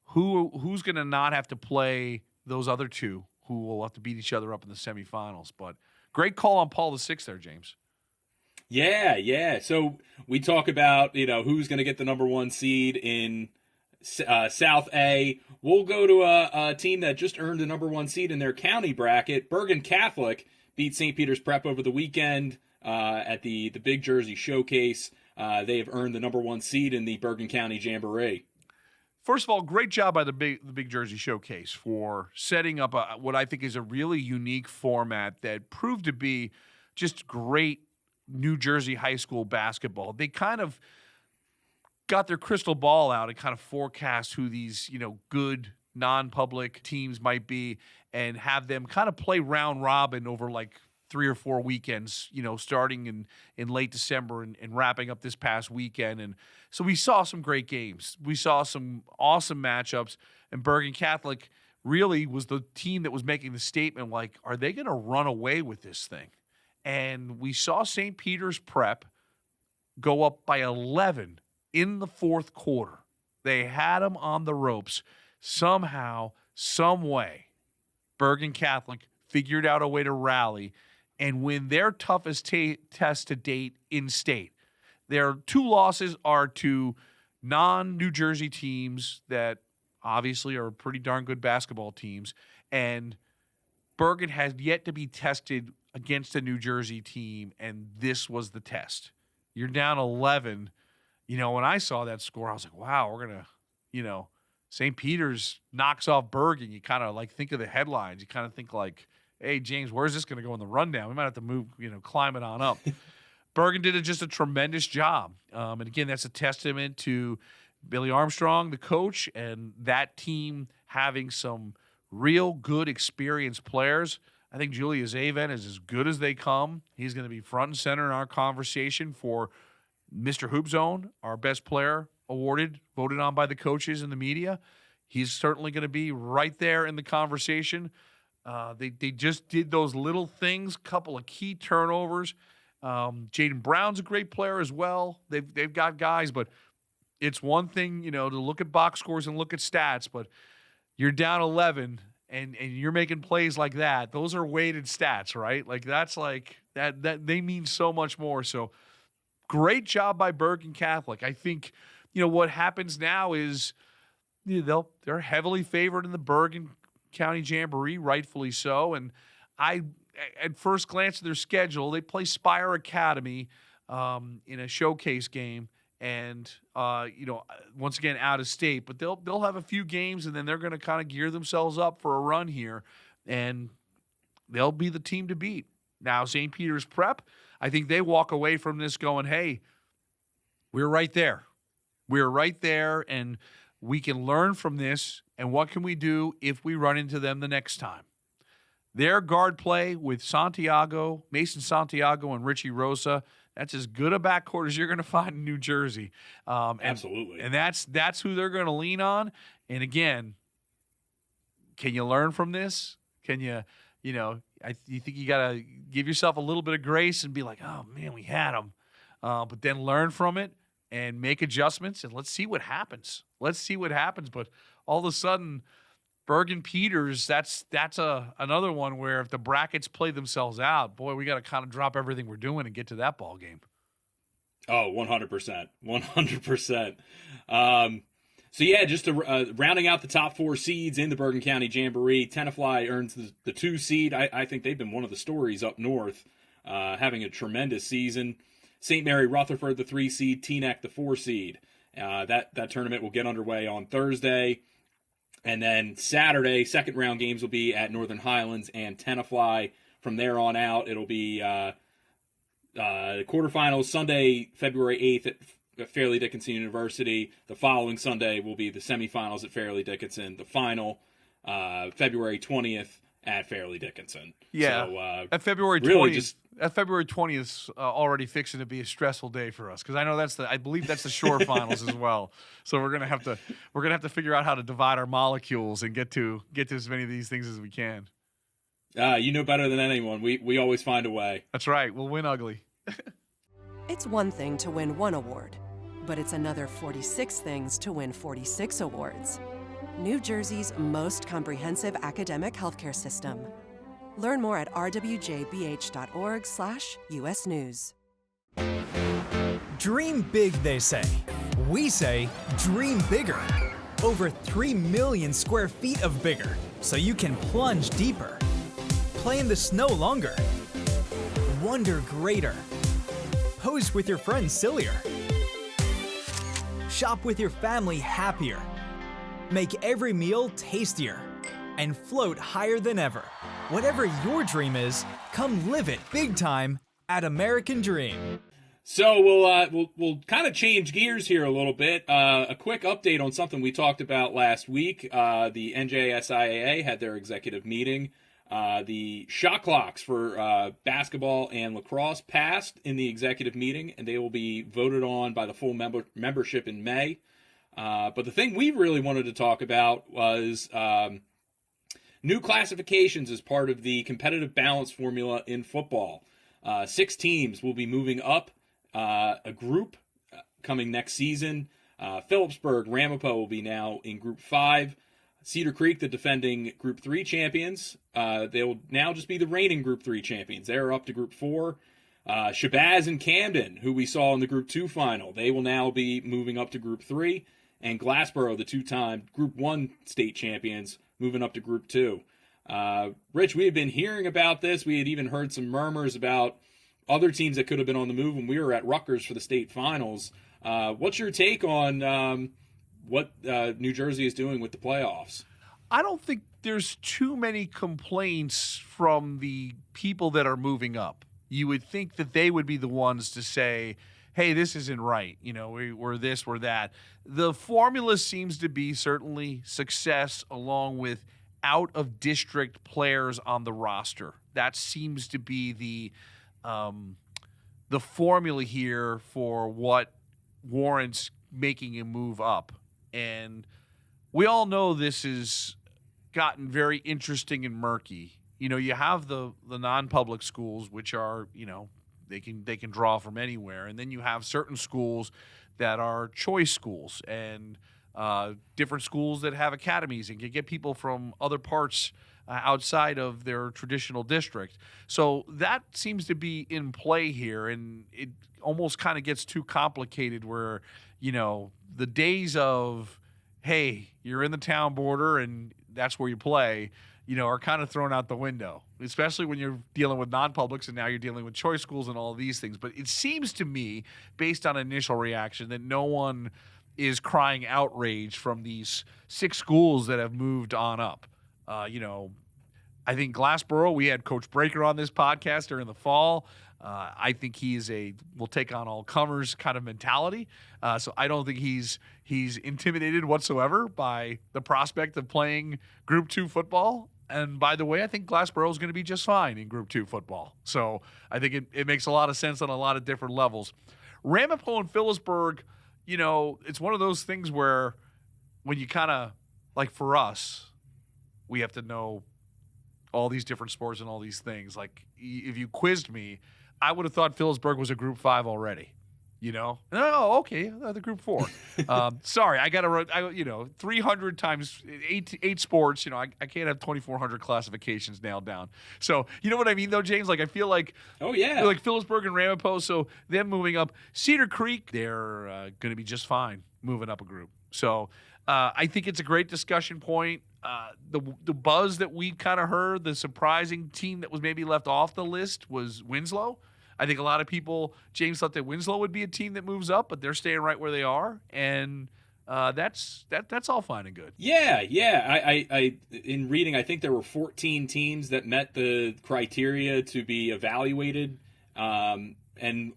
who's going to not have to play those other two who will have to beat each other up in the semifinals. But great call on Paul VI there, James. Yeah. So we talk about, who's going to get the number 1 seed in South A. We'll go to a team that just earned the number 1 seed in their county bracket. Bergen Catholic beat St. Peter's Prep over the weekend at the Big Jersey Showcase. They have earned the number 1 seed in the Bergen County Jamboree. First of all, great job by the Big Jersey Showcase for setting up what I think is a really unique format that proved to be just great New Jersey high school basketball. They kind of got their crystal ball out and kind of forecast who these, good non-public teams might be and have them kind of play round robin over like 3 or 4 weekends, starting in late December and wrapping up this past weekend. And so we saw some great games. We saw some awesome matchups, and Bergen Catholic really was the team that was making the statement, like, are they going to run away with this thing? And we saw St. Peter's Prep go up by 11 in the fourth quarter. They had them on the ropes. Somehow, some way, Bergen Catholic figured out a way to rally and win their toughest test to date in state. Their 2 losses are to non-New Jersey teams that obviously are pretty darn good basketball teams, and Bergen has yet to be tested against a New Jersey team, and this was the test. You're down 11. You know, when I saw that score, I was like, wow, we're going to, you know, St. Peter's knocks off Bergen. You kind of like think of the headlines. You kind of think like, hey, James, where's this going to go in the rundown? We might have to move, you know, climb it on up. Bergen did just a tremendous job. And again, that's a testament to Billy Armstrong, the coach, and that team having some real good, experienced players. I think Julius Aven is as good as they come. He's going to be front and center in our conversation for Mr. Hoop Zone, our best player awarded, voted on by the coaches and the media. He's certainly going to be right there in the conversation. They just did those little things, couple of key turnovers. Jaden Brown's a great player as well. They've got guys, but it's one thing, you know, to look at box scores and look at stats, but you're down 11 and you're making plays like that. Those are weighted stats, right? Like that's like that they mean so much more. So great job by Bergen Catholic. I think, you know, what happens now is, you know, they're heavily favored in the Bergen County Jamboree, rightfully so. And at first glance at their schedule, they play Spire Academy in a showcase game, and you know, once again out of state. But they'll have a few games, and then they're going to kind of gear themselves up for a run here, and they'll be the team to beat. Now, St. Peter's Prep, I think they walk away from this going, hey, we're right there. We're right there, and we can learn from this, and what can we do if we run into them the next time? Their guard play with Mason Santiago, and Richie Rosa, that's as good a backcourt as you're going to find in New Jersey. Absolutely. And that's who they're going to lean on. And again, can you learn from this? Can you think you got to give yourself a little bit of grace and be like, oh, man, we had them. But then learn from it and make adjustments, and let's see what happens. But all of a sudden, Bergen Peters, that's another one where if the brackets play themselves out, boy, we got to kind of drop everything we're doing and get to that ball game. Oh, 100%. 100%. So, yeah, just rounding out the top 4 seeds in the Bergen County Jamboree, Tenafly earns the 2 seed. I think they've been one of the stories up north, having a tremendous season. St. Mary Rutherford, the 3 seed, Teaneck, the 4 seed. That tournament will get underway on Thursday. And then Saturday, second round games will be at Northern Highlands and Tenafly. From there on out, it'll be quarterfinals Sunday, February 8th at Fairleigh Dickinson University. The following Sunday will be the semifinals at Fairleigh Dickinson. The final, February 20th at Fairleigh Dickinson. Yeah, so, at February 20th. Really That February 20th is already fixing to be a stressful day for us, because I know I believe that's the shore finals as well. So we're gonna have to figure out how to divide our molecules and get to as many of these things as we can. You know better than anyone. We always find a way. That's right. We'll win ugly. It's one thing to win one award, but it's another 46 things to win 46 awards. New Jersey's most comprehensive academic healthcare system. Learn more at rwjbh.org/US News. Dream big, they say. We say dream bigger. Over 3 million square feet of bigger, so you can plunge deeper. Play in the snow longer. Wonder greater. Pose with your friends sillier. Shop with your family happier. Make every meal tastier. And float higher than ever. Whatever your dream is, come live it big time at American Dream. So we'll kind of change gears here a little bit. A quick update on something we talked about last week. The NJSIAA had their executive meeting. The shot clocks for basketball and lacrosse passed in the executive meeting, and they will be voted on by the full membership in May. But the thing we really wanted to talk about was new classifications as part of the competitive balance formula in football. 6 teams will be moving up a group coming next season. Phillipsburg, Ramapo will be now in Group 5. Cedar Creek, the defending Group 3 champions, they will now just be the reigning Group 3 champions. They're up to Group 4. Shabazz and Camden, who we saw in the Group 2 final, they will now be moving up to Group 3. And Glassboro, the 2-time Group 1 state champions, moving up to Group 2. Rich, we had been hearing about this. We had even heard some murmurs about other teams that could have been on the move when we were at Rutgers for the state finals. What's your take on what New Jersey is doing with the playoffs? I don't think there's too many complaints from the people that are moving up. You would think that they would be the ones to say, hey, this isn't right. You know, we're this, we're that. The formula seems to be certainly success along with out-of-district players on the roster. That seems to be the formula here for what warrants making a move up. And we all know this has gotten very interesting and murky. You know, you have the non-public schools, which are, you know, they can draw from anywhere. And then you have certain schools that are choice schools and different schools that have academies and can get people from other parts outside of their traditional district. So that seems to be in play here, and it almost kind of gets too complicated where, you know, the days of, hey, you're in the town border and that's where you play, you know, are kind of thrown out the window, especially when you're dealing with non-publics and now you're dealing with choice schools and all of these things. But it seems to me, based on initial reaction, that no one is crying outrage from these 6 schools that have moved on up. You know, I think Glassboro, we had Coach Breaker on this podcast during the fall. I think he is we'll take on all comers kind of mentality. So I don't think he's intimidated whatsoever by the prospect of playing Group 2 football. And by the way, I think Glassboro is going to be just fine in Group 2 football. So I think it makes a lot of sense on a lot of different levels. Ramapo and Phillipsburg, you know, it's one of those things where when you kind of, like for us, we have to know all these different sports and all these things. Like if you quizzed me, I would have thought Phillipsburg was a Group 5 already. You know? Oh, okay, the Group 4. Sorry, I got to, 300 times 8 sports. You know, I can't have 2,400 classifications nailed down. So, you know what I mean, though, James? Like, I feel like, oh yeah, like Phillipsburg and Ramapo. So them moving up, Cedar Creek, they're going to be just fine moving up a group. So I think it's a great discussion point. The buzz that we kind of heard, the surprising team that was maybe left off the list was Winslow. I think a lot of people, James, thought that Winslow would be a team that moves up, but they're staying right where they are, and that's all fine and good. Yeah. I in reading, I think there were 14 teams that met the criteria to be evaluated, and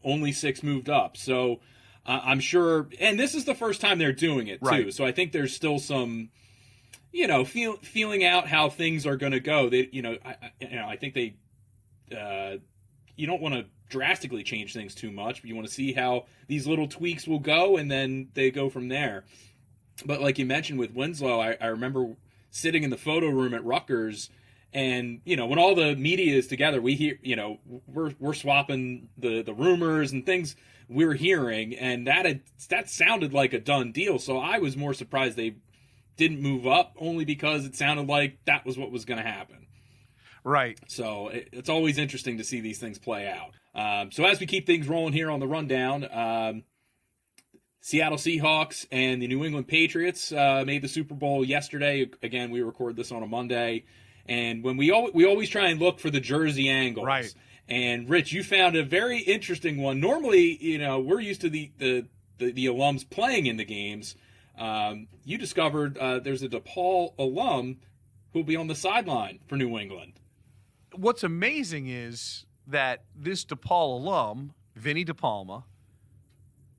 only 6 moved up. So I'm sure, and this is the first time they're doing it too. Right. So I think there's still some, feeling out how things are going to go. They, I think they, you don't want to drastically change things too much, but you want to see how these little tweaks will go, and then they go from there. But like you mentioned with Winslow, I remember sitting in the photo room at Rutgers, and when all the media is together, we hear, we're swapping the rumors and things we're hearing, and that sounded like a done deal. So I was more surprised they didn't move up, only because it sounded like that was what was going to happen. Right. So it's always interesting to see these things play out. So as we keep things rolling here on the rundown, Seattle Seahawks and the New England Patriots made the Super Bowl yesterday. Again, we record this on a Monday, and when we always try and look for the jersey angles. Right. And Rich, you found a very interesting one. Normally, we're used to the alums playing in the games. You discovered there's a DePaul alum who'll be on the sideline for New England. What's amazing is that this DePaul alum, Vinny DePalma,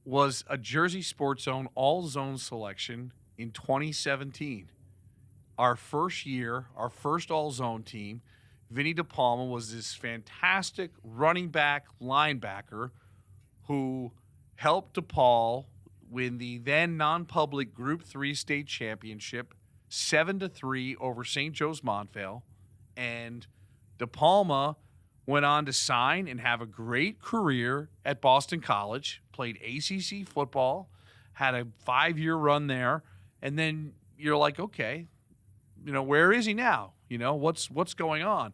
was a Jersey Sports Zone all-zone selection in 2017. Our first year, our first all-zone team, Vinny DePalma was this fantastic running back linebacker who helped DePaul win the then non-public Group 3 state championship 7-3 over St. Joe's Montvale, and DePalma went on to sign and have a great career at Boston College, played ACC football, had a 5-year run there, and then you're like, okay, where is he now? What's going on?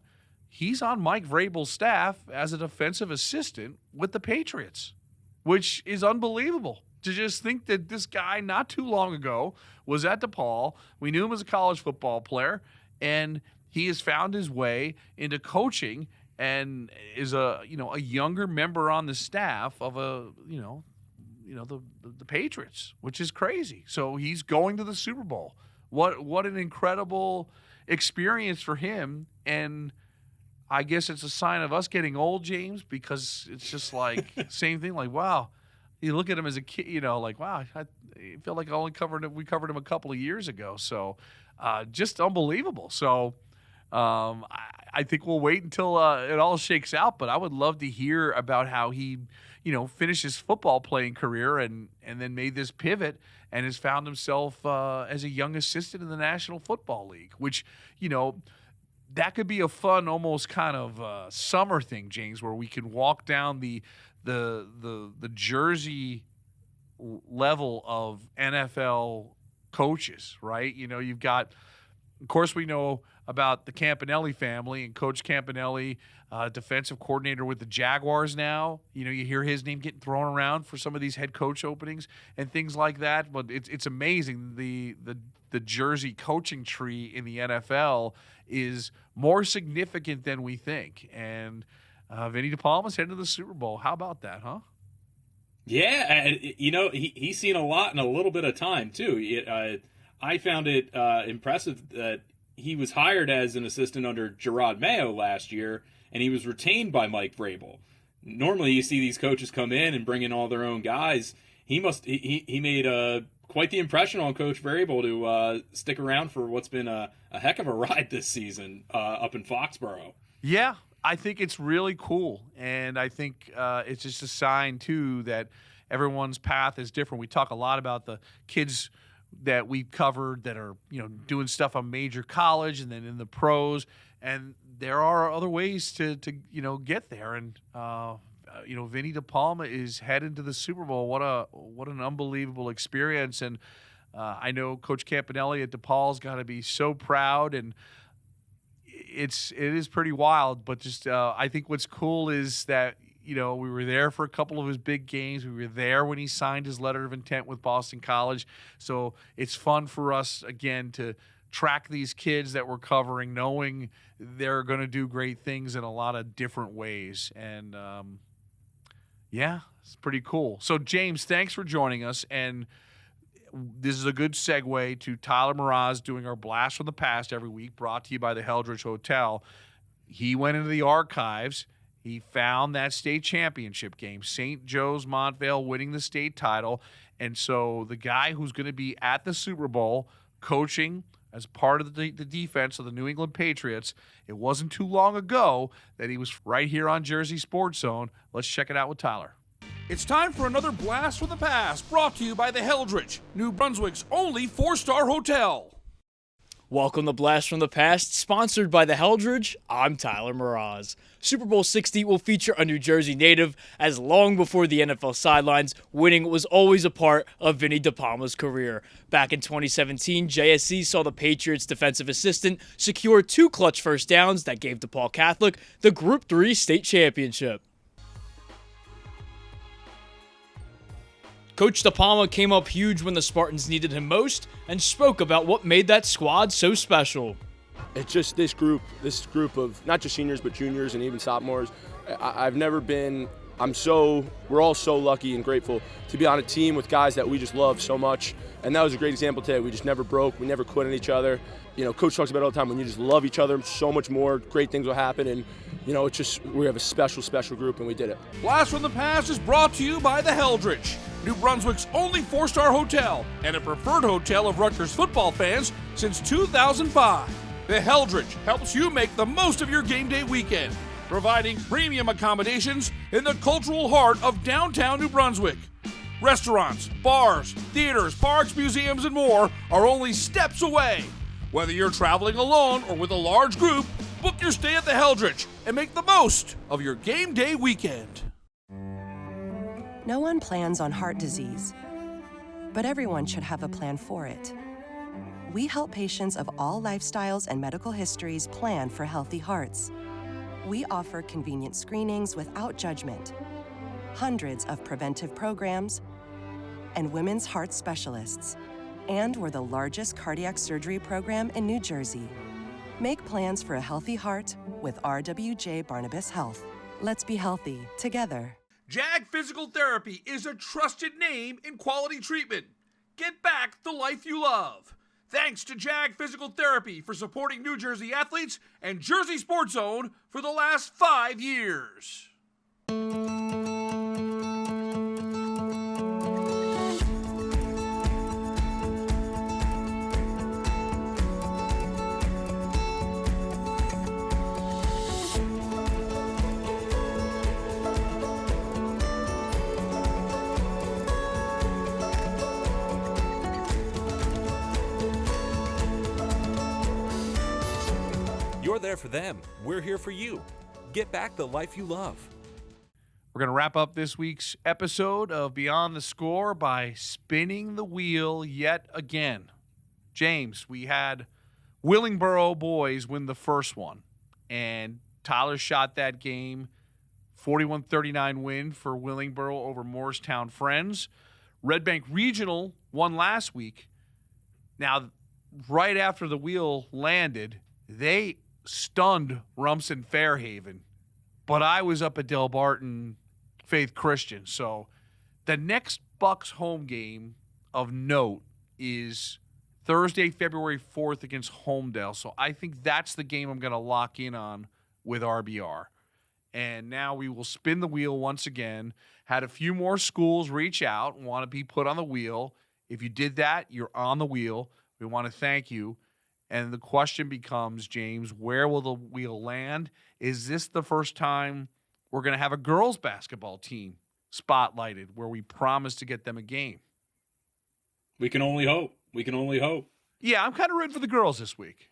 He's on Mike Vrabel's staff as a defensive assistant with the Patriots, which is unbelievable. To just think that this guy not too long ago was at DePaul. We knew him as a college football player, and he has found his way into coaching and is a younger member on the staff of the Patriots, which is crazy. So he's going to the Super Bowl. What an incredible experience for him. And I guess it's a sign of us getting old, James, because it's just like same thing. Like, wow. You look at him as a kid, like, wow, I feel like we covered him a couple of years ago. So just unbelievable. So I think we'll wait until it all shakes out. But I would love to hear about how he, finished his football playing career and then made this pivot and has found himself as a young assistant in the National Football League, which, that could be a fun, almost kind of summer thing, James, where we can walk down the Jersey level of NFL coaches, right? You've got, of course, we know about the Campanelli family and Coach Campanelli, defensive coordinator with the Jaguars now. You hear his name getting thrown around for some of these head coach openings and things like that. But it's amazing. The Jersey coaching tree in the NFL is more significant than we think. And Vinny DePalma's heading to the Super Bowl. How about that, huh? Yeah, he's seen a lot in a little bit of time, too. I found it impressive that he was hired as an assistant under Gerard Mayo last year, and he was retained by Mike Vrabel. Normally, you see these coaches come in and bring in all their own guys. He made quite the impression on Coach Vrabel to stick around for what's been a heck of a ride this season up in Foxborough. Yeah, I think it's really cool, and I think it's just a sign, too, that everyone's path is different. We talk a lot about the kids that we covered that are, doing stuff on major college and then in the pros, and there are other ways to get there. And, Vinny DePalma is headed to the Super Bowl. What an unbelievable experience. And I know Coach Campanelli at DePaul's got to be so proud, and it is pretty wild. But just I think what's cool is that, we were there for a couple of his big games. We were there when he signed his letter of intent with Boston College. So it's fun for us, again, to track these kids that we're covering, knowing they're going to do great things in a lot of different ways. And, yeah, it's pretty cool. So, James, thanks for joining us. And this is a good segue to Tyler Mraz doing our Blast from the Past every week, brought to you by the Heldridge Hotel. He went into the archives. He found that state championship game, St. Joe's Montvale winning the state title. And so the guy who's going to be at the Super Bowl coaching as part of the defense of the New England Patriots, it wasn't too long ago that he was right here on Jersey Sports Zone. Let's check it out with Tyler. It's time for another Blast from the Past, brought to you by the Heldridge, New Brunswick's only 4-star hotel. Welcome to Blast from the Past, sponsored by the Heldridge. I'm Tyler Mraz. Super Bowl 60 will feature a New Jersey native, as long before the NFL sidelines, winning was always a part of Vinny DePalma's career. Back in 2017, JSZ saw the Patriots defensive assistant secure 2 clutch first downs that gave DePaul Catholic the Group 3 state championship. Coach DePalma came up huge when the Spartans needed him most and spoke about what made that squad so special. It's just this group of not just seniors but juniors and even sophomores. We're all so lucky and grateful to be on a team with guys that we just love so much. And that was a great example today. We just never broke. We never quit on each other. Coach talks about it all the time. When you just love each other, so much more great things will happen. And, it's just, we have a special, special group, and we did it. Blast from the Past is brought to you by the Heldridge, New Brunswick's only 4-star hotel and a preferred hotel of Rutgers football fans since 2005. The Heldridge helps you make the most of your game day weekend, providing premium accommodations in the cultural heart of downtown New Brunswick. Restaurants, bars, theaters, parks, museums, and more are only steps away. Whether you're traveling alone or with a large group, book your stay at the Heldrich and make the most of your game day weekend. No one plans on heart disease, but everyone should have a plan for it. We help patients of all lifestyles and medical histories plan for healthy hearts. We offer convenient screenings without judgment, hundreds of preventive programs, and women's heart specialists. And we're the largest cardiac surgery program in New Jersey. Make plans for a healthy heart with RWJ Barnabas Health. Let's be healthy together. JAG Physical Therapy is a trusted name in quality treatment. Get back the life you love. Thanks to JAG Physical Therapy for supporting New Jersey athletes and Jersey Sports Zone for the last 5 years. You're there for them. We're here for you. Get back the life you love. We're going to wrap up this week's episode of Beyond the Score by spinning the wheel yet again. James, we had Willingboro boys win the first one, and Tyler shot that game. 41-39 win for Willingboro over Morristown Friends. Red Bank Regional won last week. Now, right after the wheel landed, they stunned Rumson Fairhaven, but I was up at Delbarton Faith Christian. So the next Bucks home game of note is Thursday, February 4th against Homedale. So I think that's the game I'm going to lock in on with RBR. And now we will spin the wheel once again. Had a few more schools reach out and want to be put on the wheel. If you did that, you're on the wheel. We want to thank you. And the question becomes, James, where will the wheel land? Is this the first time we're going to have a girls basketball team spotlighted where we promise to get them a game? We can only hope. We can only hope. Yeah, I'm kind of rooting for the girls this week.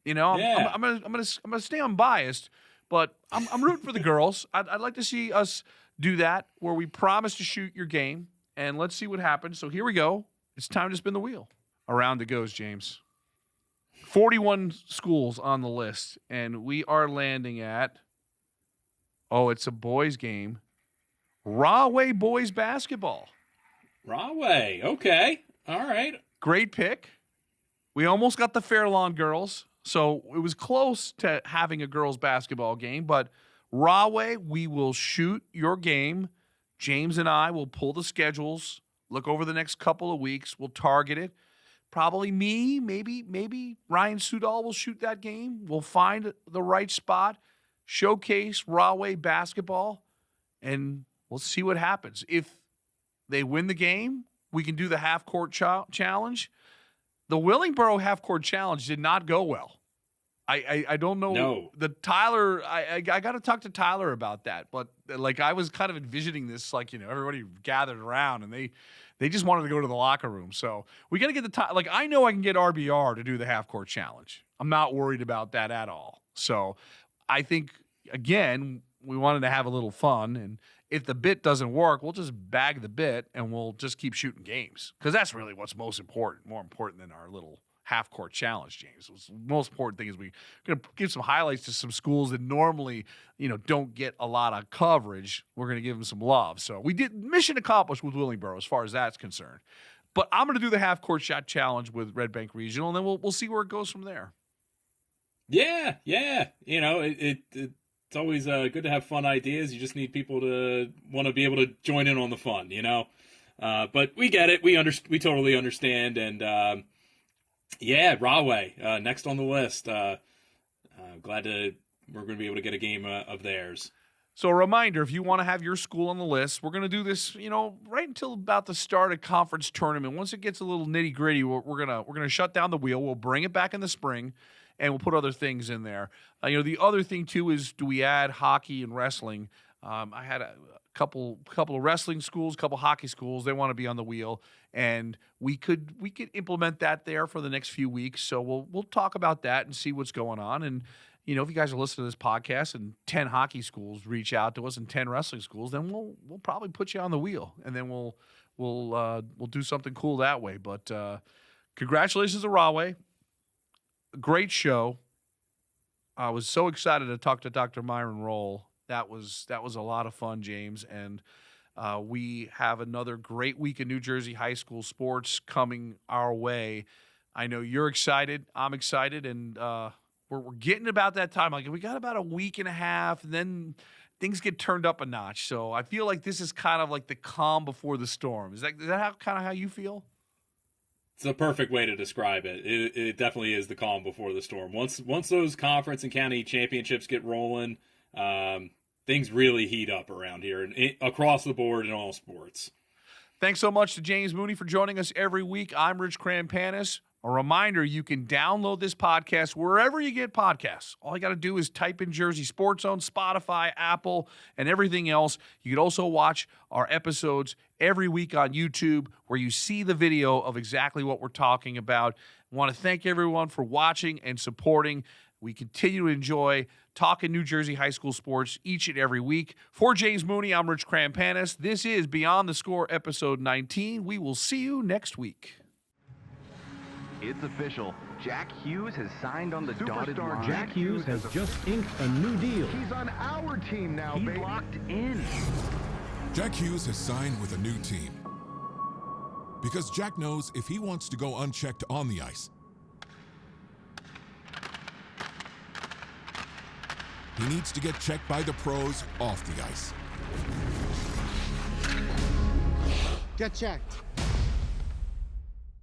You know, I'm gonna stay unbiased, but I'm rooting for the girls. I'd like to see us do that where we promise to shoot your game, and let's see what happens. So here we go. It's time to spin the wheel. Around it goes, James. 41 schools on the list, and we are landing at, it's a boys game, Rahway boys basketball. Rahway, okay, all right. Great pick. We almost got the Fairlawn girls, so it was close to having a girls basketball game, but Rahway, we will shoot your game. James and I will pull the schedules, look over the next couple of weeks, we'll target it. Probably me, maybe Ryan Sudol will shoot that game. We'll find the right spot, showcase Rahway basketball, and we'll see what happens. If they win the game, we can do the half-court challenge. The Willingboro half-court challenge did not go well. I don't know. No. The Tyler, I got to talk to Tyler about that. But, I was kind of envisioning this, everybody gathered around, and they just wanted to go to the locker room. So we got to get the I know I can get RBR to do the half-court challenge. I'm not worried about that at all. So I think, again, we wanted to have a little fun. And if the bit doesn't work, we'll just bag the bit and we'll just keep shooting games. Because that's really what's most important, more important than our little half-court challenge, James. The most important thing is we're going to give some highlights to some schools that normally, don't get a lot of coverage. We're going to give them some love. So we did mission accomplished with Willingboro as far as that's concerned. But I'm going to do the half-court shot challenge with Red Bank Regional, and then we'll see where it goes from there. Yeah. It's always good to have fun ideas. You just need people to want to be able to join in on the fun, But we get it. We totally understand, and Rahway, next on the list. Glad we're going to be able to get a game of theirs. So a reminder, if you want to have your school on the list, we're going to do this, right until about the start of conference tournament. Once it gets a little nitty gritty, we're gonna shut down the wheel. We'll bring it back in the spring, and we'll put other things in there. The other thing too is, do we add hockey and wrestling? I had a couple of wrestling schools, couple hockey schools. They want to be on the wheel, and we could implement that there for the next few weeks. So we'll talk about that and see what's going on. And if you guys are listening to this podcast and 10 hockey schools reach out to us and 10 wrestling schools, then we'll probably put you on the wheel, and then we'll do something cool that way. But congratulations to Rahway. Great show. I was so excited to talk to Dr. Myron Rolle. That was a lot of fun, James. And we have another great week of New Jersey high school sports coming our way. I know you're excited. I'm excited. And we're getting about that time. Like, we got about a week and a half, and then things get turned up a notch. So I feel like this is kind of like the calm before the storm. Is that how you feel? It's the perfect way to describe it. It definitely is the calm before the storm. Once those conference and county championships get rolling, things really heat up around here and across the board in all sports. Thanks so much to James Mooney for joining us every week. I'm Rich Krampanis. A reminder, you can download this podcast wherever you get podcasts. All you got to do is type in Jersey Sports Zone, Spotify, Apple, and everything else. You can also watch our episodes every week on YouTube, where you see the video of exactly what we're talking about. I want to thank everyone for watching and supporting. We continue to enjoy talking New Jersey high school sports each and every week. For James Mooney, I'm Rich Krampanis. This is Beyond the Score, episode 19. We will see you next week. It's official. Jack Hughes has signed on the dotted line. Jack Hughes has just inked a new deal. He's on our team now, He's baby. locked in. Jack Hughes has signed with a new team. Because Jack knows if he wants to go unchecked on the ice, he needs to get checked by the pros off the ice. Get checked.